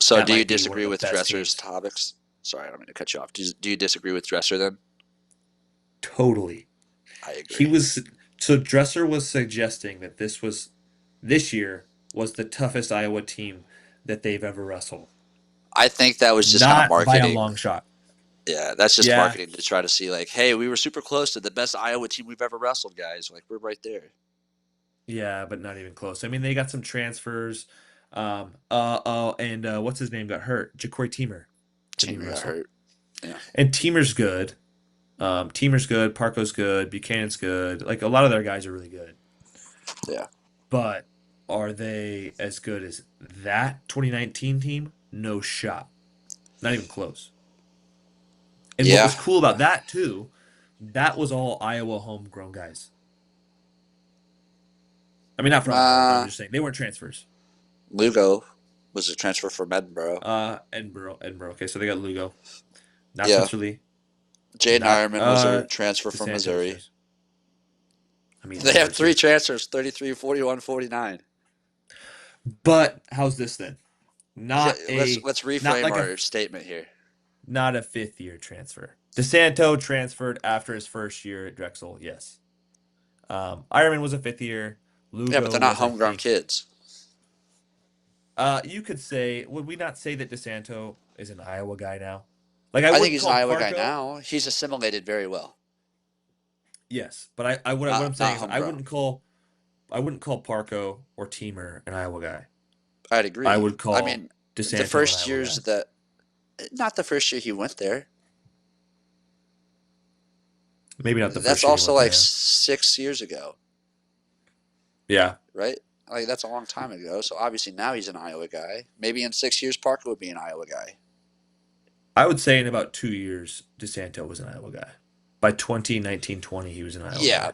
So, that do you might be one of disagree the with best Dresser's teams. topics? Sorry, I don't mean to cut you off. Do you disagree with Dresser then? Totally. I He agree. was so Dresser was suggesting that this year was the toughest Iowa team that they've ever wrestled. I think that was just kind of Not by a marketing. long shot. Yeah, that's just Yeah, marketing to try to see, like, hey, we were super close to the best Iowa team we've ever wrestled, guys. Like, we're right there. yeah, but not even close. I mean, they got some transfers. And what's his name got hurt? Ja'Cory Teamer didn't even Teamer got wrestle. hurt. Yeah. And Teamer's good. Teamer's good. Parko's good. Buchanan's good. Like a lot of their guys are really good. Yeah. But are they as good as that 2019 team? No shot. Not even close. And what Yeah. was cool about that too, that was all Iowa homegrown guys. I mean, not from Iowa, but I'm Uh, just saying they weren't transfers. Lugo was a transfer from Edinburgh. Edinburgh. Okay, so they got Lugo, not Yeah. Spencer Lee, Jaden not Ironman was a transfer from DeSanto was Missouri. just. I mean, They have Missouri three too. transfers 33, 41, 49. But how's this then? Not a Let's not reframe like our statement here. not a fifth year transfer. DeSanto transferred after his first year at Drexel. Yes. Ironman was a fifth year. Yeah, but Lugo they're not was, I homegrown think. kids. You could say, would we not say that DeSanto is an Iowa guy now? Like I I think wouldn't he's an call Iowa guy Parco. now. He's assimilated very well. Yes, but what I'm saying Not is homegrown. I wouldn't call Parco or Teamer an Iowa guy. I'd I agree. would I call mean, the DeSanto an first Iowa years guy. that, not the first year he went there. Maybe not the That's first year he also went like there. 6 years ago, Yeah, right? Like that's a long time ago. So obviously now he's an Iowa guy. Maybe in 6 years Parker would be an Iowa guy. I would say in about 2 years, DeSanto was an Iowa guy. By 2019-20, he was an Iowa Yeah, guy.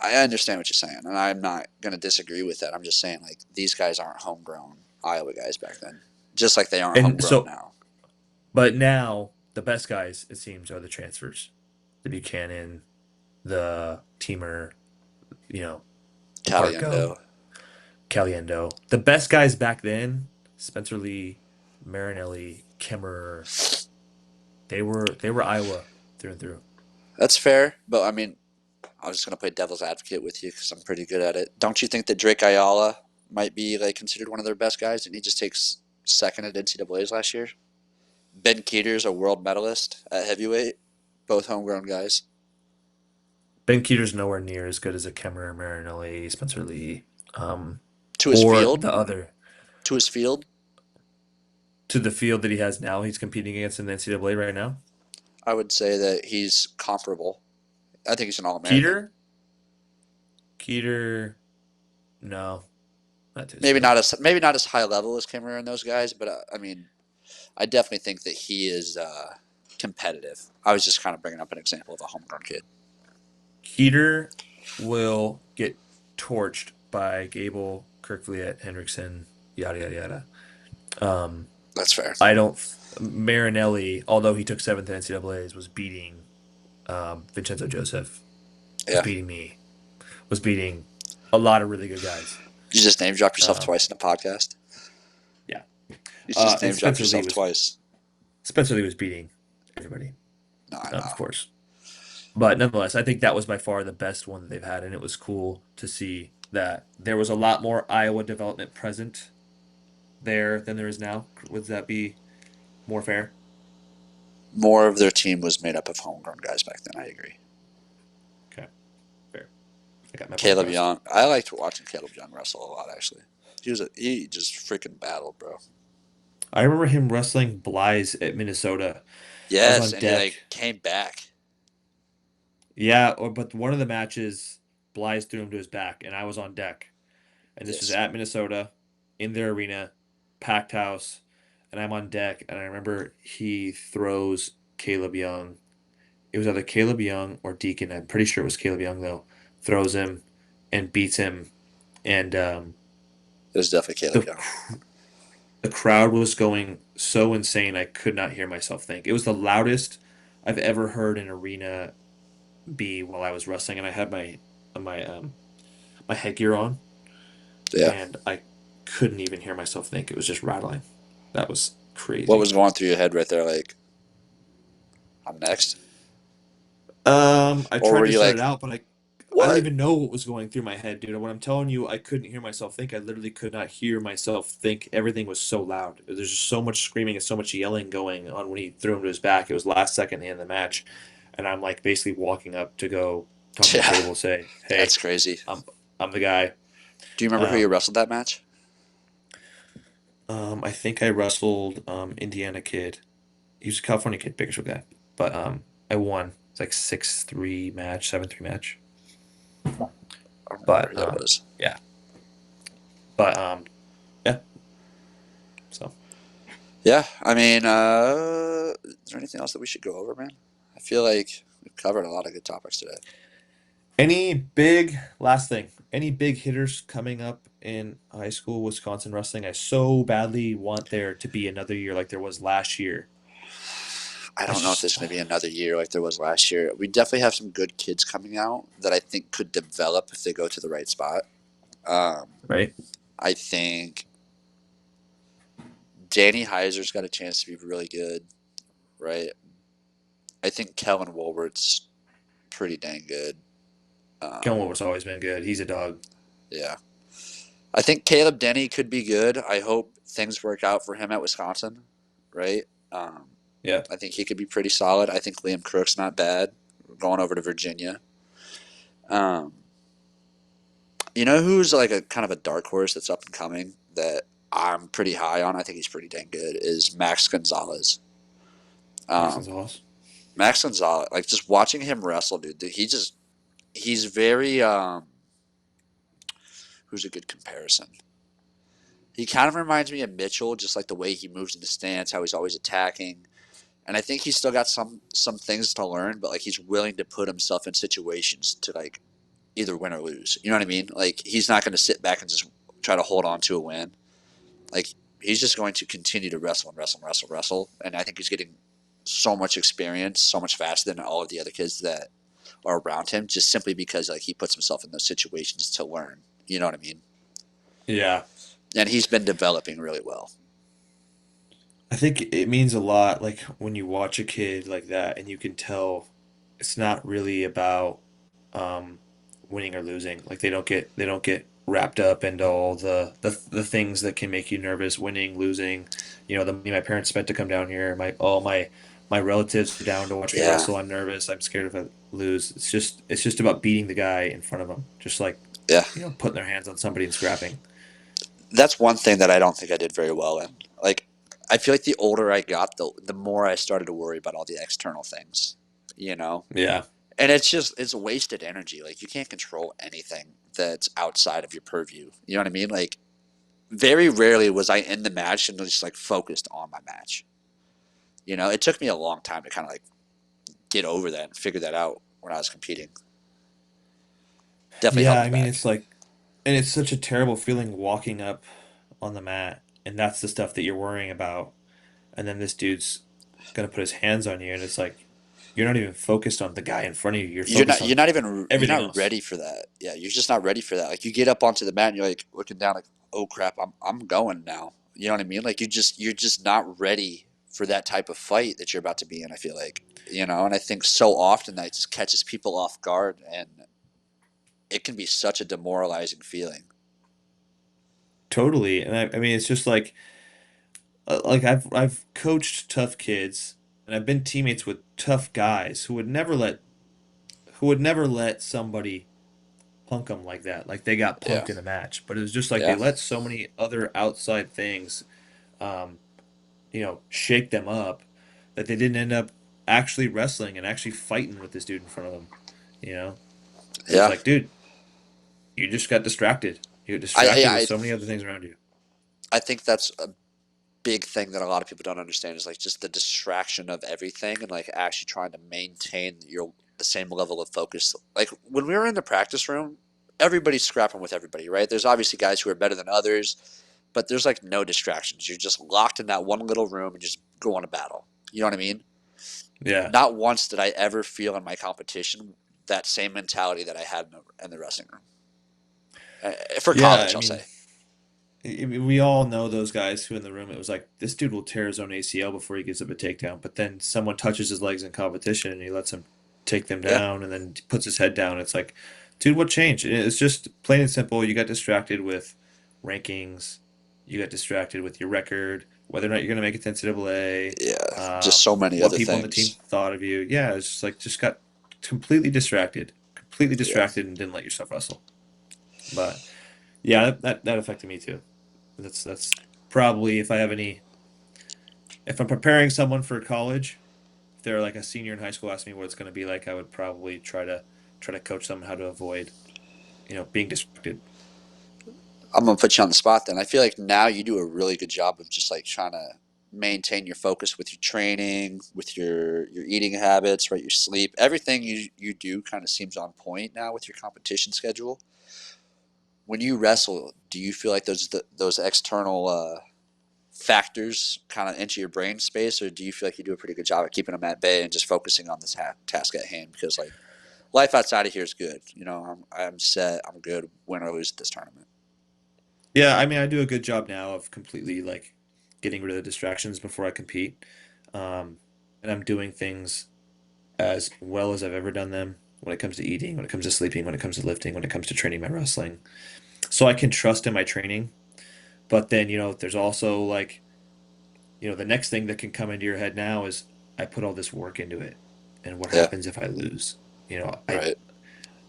I understand what you're saying, and I'm not going to disagree with that. I'm just saying like these guys aren't homegrown Iowa guys back then, just like they aren't And homegrown so, now. but now the best guys it seems are the transfers, the Buchanan, the Teamer, you know, the Parco, Caliendo. Caliendo. The best guys back then, Spencer Lee, Marinelli, Kemmerer, they were Iowa through and through. That's fair, but I mean, I was just going to play devil's advocate with you because I'm pretty good at it. Don't you think that Drake Ayala might be like considered one of their best guys, and he just takes second at NCAA's last year? Ben Keeter's a world medalist at heavyweight, both homegrown guys. Ben Keeter's nowhere near as good as a Kemmerer, Marinelli, Spencer Lee, um, To his or field, the other to his field, to the field that he has now. He's competing against in the NCAA right now. I would say that he's comparable. I think he's an All American. Keeter, Keeter, no, not to his Maybe field. not as high level as Kimmerer and those guys, but I mean, I definitely think that he is competitive. I was just kind of bringing up an example of a homegrown kid. Keeter will get torched by Gable, Kirkvliet, Hendrickson, yada yada yada. Um, That's fair. I don't. Marinelli, although he took seventh in NCAA's, was beating Vincenzo Joseph, was Yeah, beating me, was beating a lot of really good guys. you just name dropped yourself Um, twice in a podcast. yeah, You just and name dropped yourself twice. Spencer Lee was beating everybody, No, I of know. course. But nonetheless, I think that was by far the best one that they've had, and it was cool to see that there was a lot more Iowa development present there than there is now. Would that be more fair? More of their team was made up of homegrown guys back then. I agree. Okay, fair. I got my point Caleb across. Young. I liked watching Caleb Young wrestle a lot. Actually, he just freaking battled, bro. I remember him wrestling Bly's at Minnesota. I was Yes, on and he deck. like came back. Yeah, but one of the matches, Bly's threw him to his back, and I was on deck. And this was Yes, at Minnesota, in their arena, packed house, and I'm on deck. And I remember he throws Caleb Young. It was either Caleb Young or Deacon. I'm pretty sure it was Caleb Young though. Throws him and beats him, and it was definitely Caleb the Young. the crowd was going so insane I could not hear myself think. It was the loudest I've ever heard an arena be while I was wrestling, and I had my my headgear on, Yeah. and I couldn't even hear myself think. It was just rattling. That was What crazy. was going through your head right there? Like, I'm next, I or tried were to you shut it like, out, but I don't what? even know what was going through my head, dude. When I'm telling you, I couldn't hear myself think. I literally could not hear myself think. Everything was so loud. There's just so much screaming and so much yelling going on when he threw him to his back. It was last second in the match, and I'm like basically walking up to go talk to the Yeah, table, say, "Hey, that's crazy. I'm I'm the guy." Do you remember who you Um, wrestled that match? I think I wrestled Indiana kid. He was a California kid, Bakersfield guy, but I won. It's like 6-3 match, 7-3 match. I don't remember But who that was. yeah, but yeah. So Yeah, I mean, is there anything else that we should go over, man? I feel like we've covered a lot of good topics today. any big last thing? Any big hitters coming up in high school Wisconsin wrestling? I so badly want there to be another year like there was last year. I I don't know if just there's going to be another year like there was last year. We definitely have some good kids coming out that I think could develop if they go to the right spot. Um, right. I think Danny Heiser's got a chance to be really good, right? I think Kellen Wolbert's pretty dang good. Um, Gilmore's always been good. He's a dog. yeah. I think Caleb Denny could be good. I hope things work out for him at Wisconsin, right? Um, Yeah. I think he could be pretty solid. I think Liam Crook's not bad. Going over to Virginia. Um, you know who's like a kind of a dark horse that's up and coming that I'm pretty high on? I think he's pretty dang good. Is Max Gonzalez. Max Um, Gonzalez. Max Gonzalez, like just watching him wrestle, dude. He's very who's a good comparison? He kind of reminds me of Mitchell, just like the way he moves in the stance, how he's always attacking. And I think he's still got some things to learn, but like he's willing to put himself in situations to like either win or lose. You know what I mean? Like he's not going to sit back and just try to hold on to a win. Like he's just going to continue to wrestle and wrestle and wrestle, wrestle. And I think he's getting so much experience, so much faster than all of the other kids that are around him, just simply because like he puts himself in those situations to learn. You know what I mean? Yeah. And he's been developing really well. I think it means a lot, like when you watch a kid like that and you can tell it's not really about um, winning or losing. Like they don't get wrapped up into all the things that can make you nervous, winning, losing. You know, the money my parents spent to come down here, my my relatives are down to watch me Yeah, wrestle. I'm nervous. I'm scared if I lose. It's just about beating the guy in front of them. Just like, yeah. putting their hands on somebody and scrapping. That's one thing that I don't think I did very well in. Like, I feel like the older I got, the more I started to worry about all the external things, you know? Yeah. And it's wasted energy. Like, you can't control anything that's outside of your purview. You know what I mean? Like, very rarely was I in the match and just like focused on my match. You know, it took me a long time to kind of like get over that and figure that out when I was competing. Definitely held Yeah, me I mean, back. it's like, and it's such a terrible feeling walking up on the mat, and that's the stuff that you're worrying about. And then this dude's gonna put his hands on you, and it's like, you're not even focused on the guy in front of you. You're You're focused not on you're everything not else. ready for that. Yeah, you're just not ready for that. Like you get up onto the mat and you're like looking down like, "Oh crap, I'm going now." You know what I mean? Like you're just not ready for that type of fight that you're about to be in, I feel like. You know, and I think so often that just catches people off guard and it can be such a demoralizing feeling. Totally. And I mean, it's just like I've coached tough kids, and I've been teammates with tough guys who would never let somebody punk them like that. Like they got Yeah. punked in a match, but it was just like they Yeah. let so many other outside things, um, shake them up that they didn't end up actually wrestling and actually fighting with this dude in front of them. You know, it was Yeah. like, dude, you just got distracted. You got I distracted with I so many other things around you. I think that's a big thing that a lot of people don't understand is like just the distraction of everything and like actually trying to maintain your the same level of focus. Like when we were in the practice room, everybody's scrapping with everybody, right? There's obviously guys who are better than others, but there's like no distractions. You're just locked in that one little room and just go on a battle. You know what I mean? Yeah, Not once did I ever feel in my competition that same mentality that I had in the wrestling room. For yeah. college, I I'll mean, say. we all know those guys who in the room. It was like this dude will tear his own ACL before he gives up a takedown, but then someone touches his legs in competition and he lets him take them Yeah, down, and then puts his head down. It's like, dude, what changed? It's just plain and simple. You got distracted with rankings. You got distracted with your record, whether or not you're going to make it to NCAA, yeah. Just so many what other people on the team things. thought of you. Yeah, it's just like just got completely Yeah. distracted, and didn't let yourself wrestle. But yeah, that affected me too. That's probably if I'm preparing someone for college, if they're like a senior in high school, ask me what it's going to be like, I would probably try to coach them how to avoid, being distracted. I'm gonna put you on the spot then. I feel like now you do a really good job of just like trying to maintain your focus with your training, with your eating habits, right? Your sleep, everything you do kind of seems on point now with your competition schedule. When you wrestle, do you feel like those external factors kind of enter your brain space, or do you feel like you do a pretty good job at keeping them at bay and just focusing on this task at hand? Because like life outside of here is good. You know, I'm set. I'm good. Win or lose this tournament. Yeah, I mean, I do a good job now of completely like getting rid of the distractions before I compete, and I'm doing things as well as I've ever done them when it comes to eating, when it comes to sleeping, when it comes to lifting, when it comes to training my wrestling. So I can trust in my training, but then there's also like the next thing that can come into your head now is I put all this work into it, and what Yeah. happens if I lose? Right.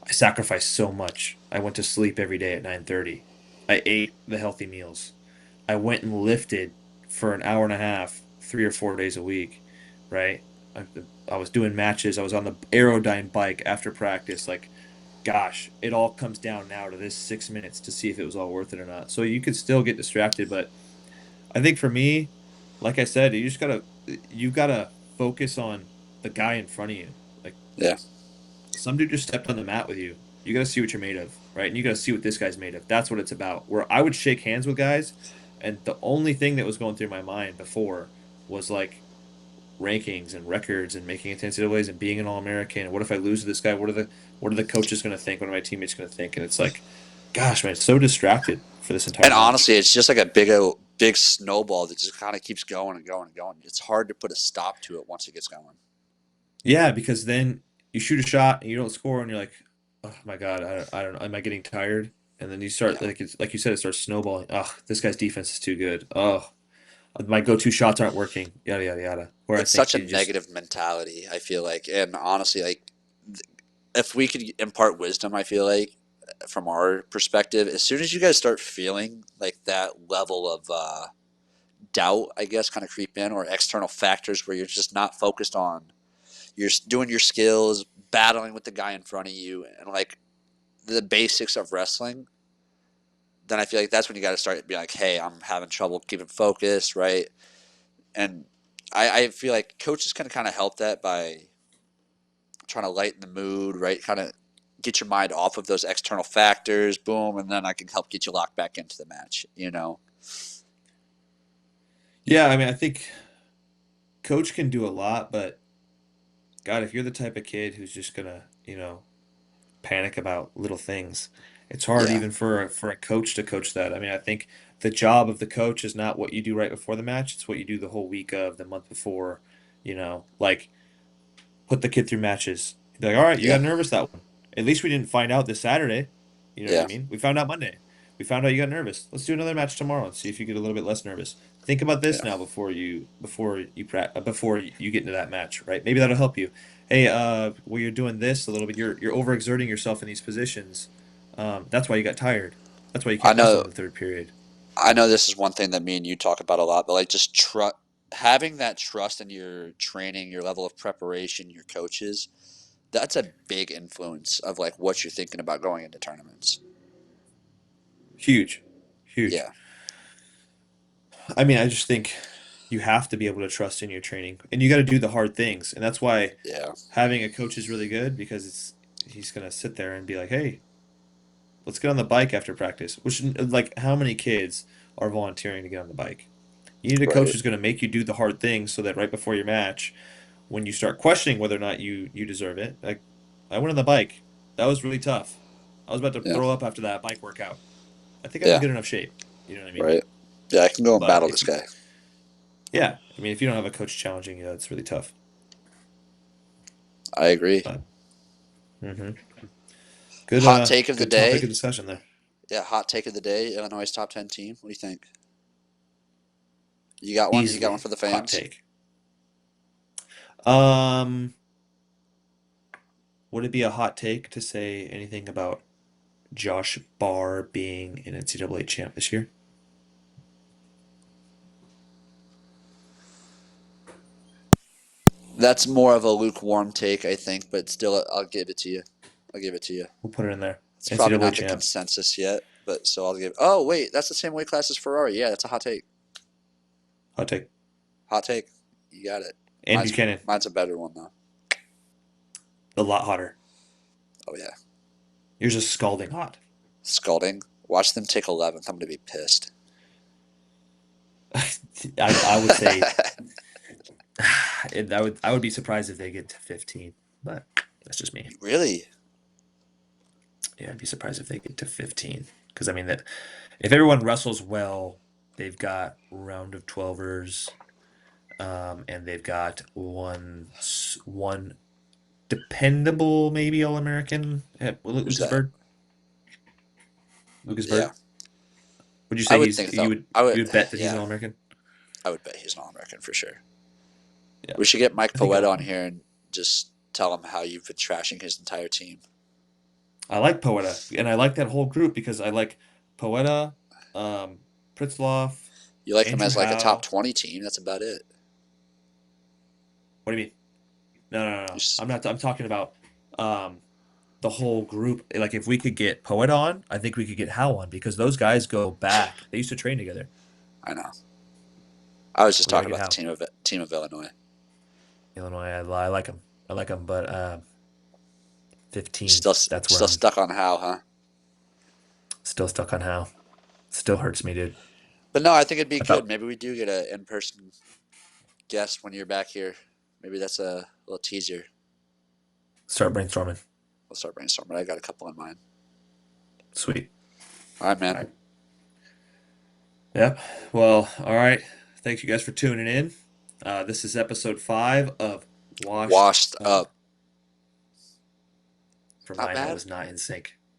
I sacrificed so much. I went to sleep every day at 9:30. I ate the healthy meals. I went and lifted for an hour and a half, 3 or 4 days a week, right? I, I was doing matches. I was on the Aerodyne bike after practice. Like, gosh, it all comes down now to this 6 minutes to see if it was all worth it or not. So you could still get distracted, but I think for me, like I said, you gotta focus on the guy in front of you. Like Yeah. some dude just stepped on the mat with you. You gotta see what you're made of, right? And you gotta see what this guy's made of. That's what it's about. Where I would shake hands with guys, and the only thing that was going through my mind before was like rankings and records and making it to NCAA's and being an All American. And what if I lose to this guy? What are the coaches gonna think? What are my teammates gonna think? And it's like, gosh, man, it's so distracted for this entire And match. honestly, it's just like a big snowball that just kind of keeps going and going and going. It's hard to put a stop to it once it gets going. Yeah, because then you shoot a shot and you don't score, and you're like, oh my God, I don't know, am I getting tired? And then you start Yeah. like you said, it starts snowballing. Oh, this guy's defense is too good. Oh, My go-to shots aren't working, yada yada yada. Where I It's such think a you just negative mentality, I feel like. And honestly, like, if we could impart wisdom, I feel like, from our perspective, as soon as you guys start feeling like that level of doubt, I guess, kind of creep in, or external factors where you're just not focused on, you're doing your skills, battling with the guy in front of you, and like the basics of wrestling, then I feel like that's when you got to start being like, hey, I'm having trouble keeping focus, right? And I feel like coaches can kind of help that by trying to lighten the mood, right? Kind of get your mind off of those external factors, boom, and then I can help get you locked back into the match, you know? yeah. I mean, I think coach can do a lot, but God, if you're the type of kid who's just gonna, panic about little things, it's hard Yeah, even for a coach to coach that. I mean, I think the job of the coach is not what you do right before the match; it's what you do the whole week of, the month before. Like put the kid through matches. Be like, all right, you yeah, got nervous that one. At least we didn't find out this Saturday. You know what I yeah, mean? We found out Monday. We found out you got nervous. Let's do another match tomorrow and see if you get a little bit less nervous. Think about this yeah. now before you get into that match, right? Maybe that'll help you. Hey, well, you're doing this a little bit. You're overexerting yourself in these positions. That's why you got tired. That's why you I can't wrestle know in the third period. I know this is one thing that me and you talk about a lot, but like just having that trust in your training, your level of preparation, your coaches, that's a big influence of like what you're thinking about going into tournaments. Huge, huge. Yeah, I mean, I just think you have to be able to trust in your training, and you got to do the hard things, and that's why yeah, having a coach is really good because he's gonna sit there and be like, "Hey, let's get on the bike after practice." Which like how many kids are volunteering to get on the bike? You need a coach right, who's gonna make you do the hard things so that right before your match, when you start questioning whether or not you deserve it, like I went on the bike, that was really tough. I was about to yeah, throw up after that bike workout. I think I'm in yeah, good enough shape. You know what I mean? right. Yeah, I can go and But battle if this you, guy. yeah, I mean, if you don't have a coach challenging you, it's really tough. I agree. But hmm Hot take of the good topic day. of discussion there. Yeah, hot take of the day. Illinois' top 10 team. What do you think? You got one? You got one Easily for the hot fans? take. Um, would it be a hot take to say anything about Josh Barr being an NCAA champ this year? That's more of a lukewarm take, I think, but still, I'll give it to you. I'll give it to you. We'll put it in there. It's probably NCAA not the champ. consensus yet, but so I'll give. Oh wait, that's the same weight class as Ferrari. Yeah, that's a hot take. Hot take. Hot take. You got it. And Mine's Buchanan. mine's a better one though. A lot hotter. Oh yeah, Yours is scalding hot. scalding. Watch them take 11th. I'm gonna be pissed. I would say I would be surprised if they get to 15, but that's just me. Really? Yeah, I'd be surprised if they get to 15 because I mean that if everyone wrestles well, they've got round of 12ers, and they've got one dependable maybe All American at Who's that? Lucasburg. Yeah, Lucasburg. Would you I say would he's think you though. would I would. you would bet that he's an Yeah, All American? I would bet he's an All-American for sure. Yeah, We should get Mike I think Poeta on here and just tell him how you've been trashing his entire team. I like Poeta and I like that whole group because I like Poeta, Pritzloff, You like him Andrew as like a top Howe. 20 team. That's about it. What do you mean? No, no, no, You no. I'm not. I'm talking about um, the whole group. Like, if we could get Poet on, I think we could get Howe on because those guys go back. They used to train together. I know. I was just We got to talking get about the Howe. team of Illinois. Illinois, I like him. I like him, but You 15. That's where still I'm stuck on how, huh? still stuck on Howe. Still hurts me, dude. But no, I think it'd be I good. thought Maybe we do get an in-person guest when you're back here. Maybe that's a little teaser. start brainstorming. We'll start brainstorming. I got a couple in mind. Sweet. All right, All man. right. Yep. Well, all right. Thank you guys for tuning in. This is episode 5 of Washed Washed Up. up. For Not mine, that bad. was not in sync.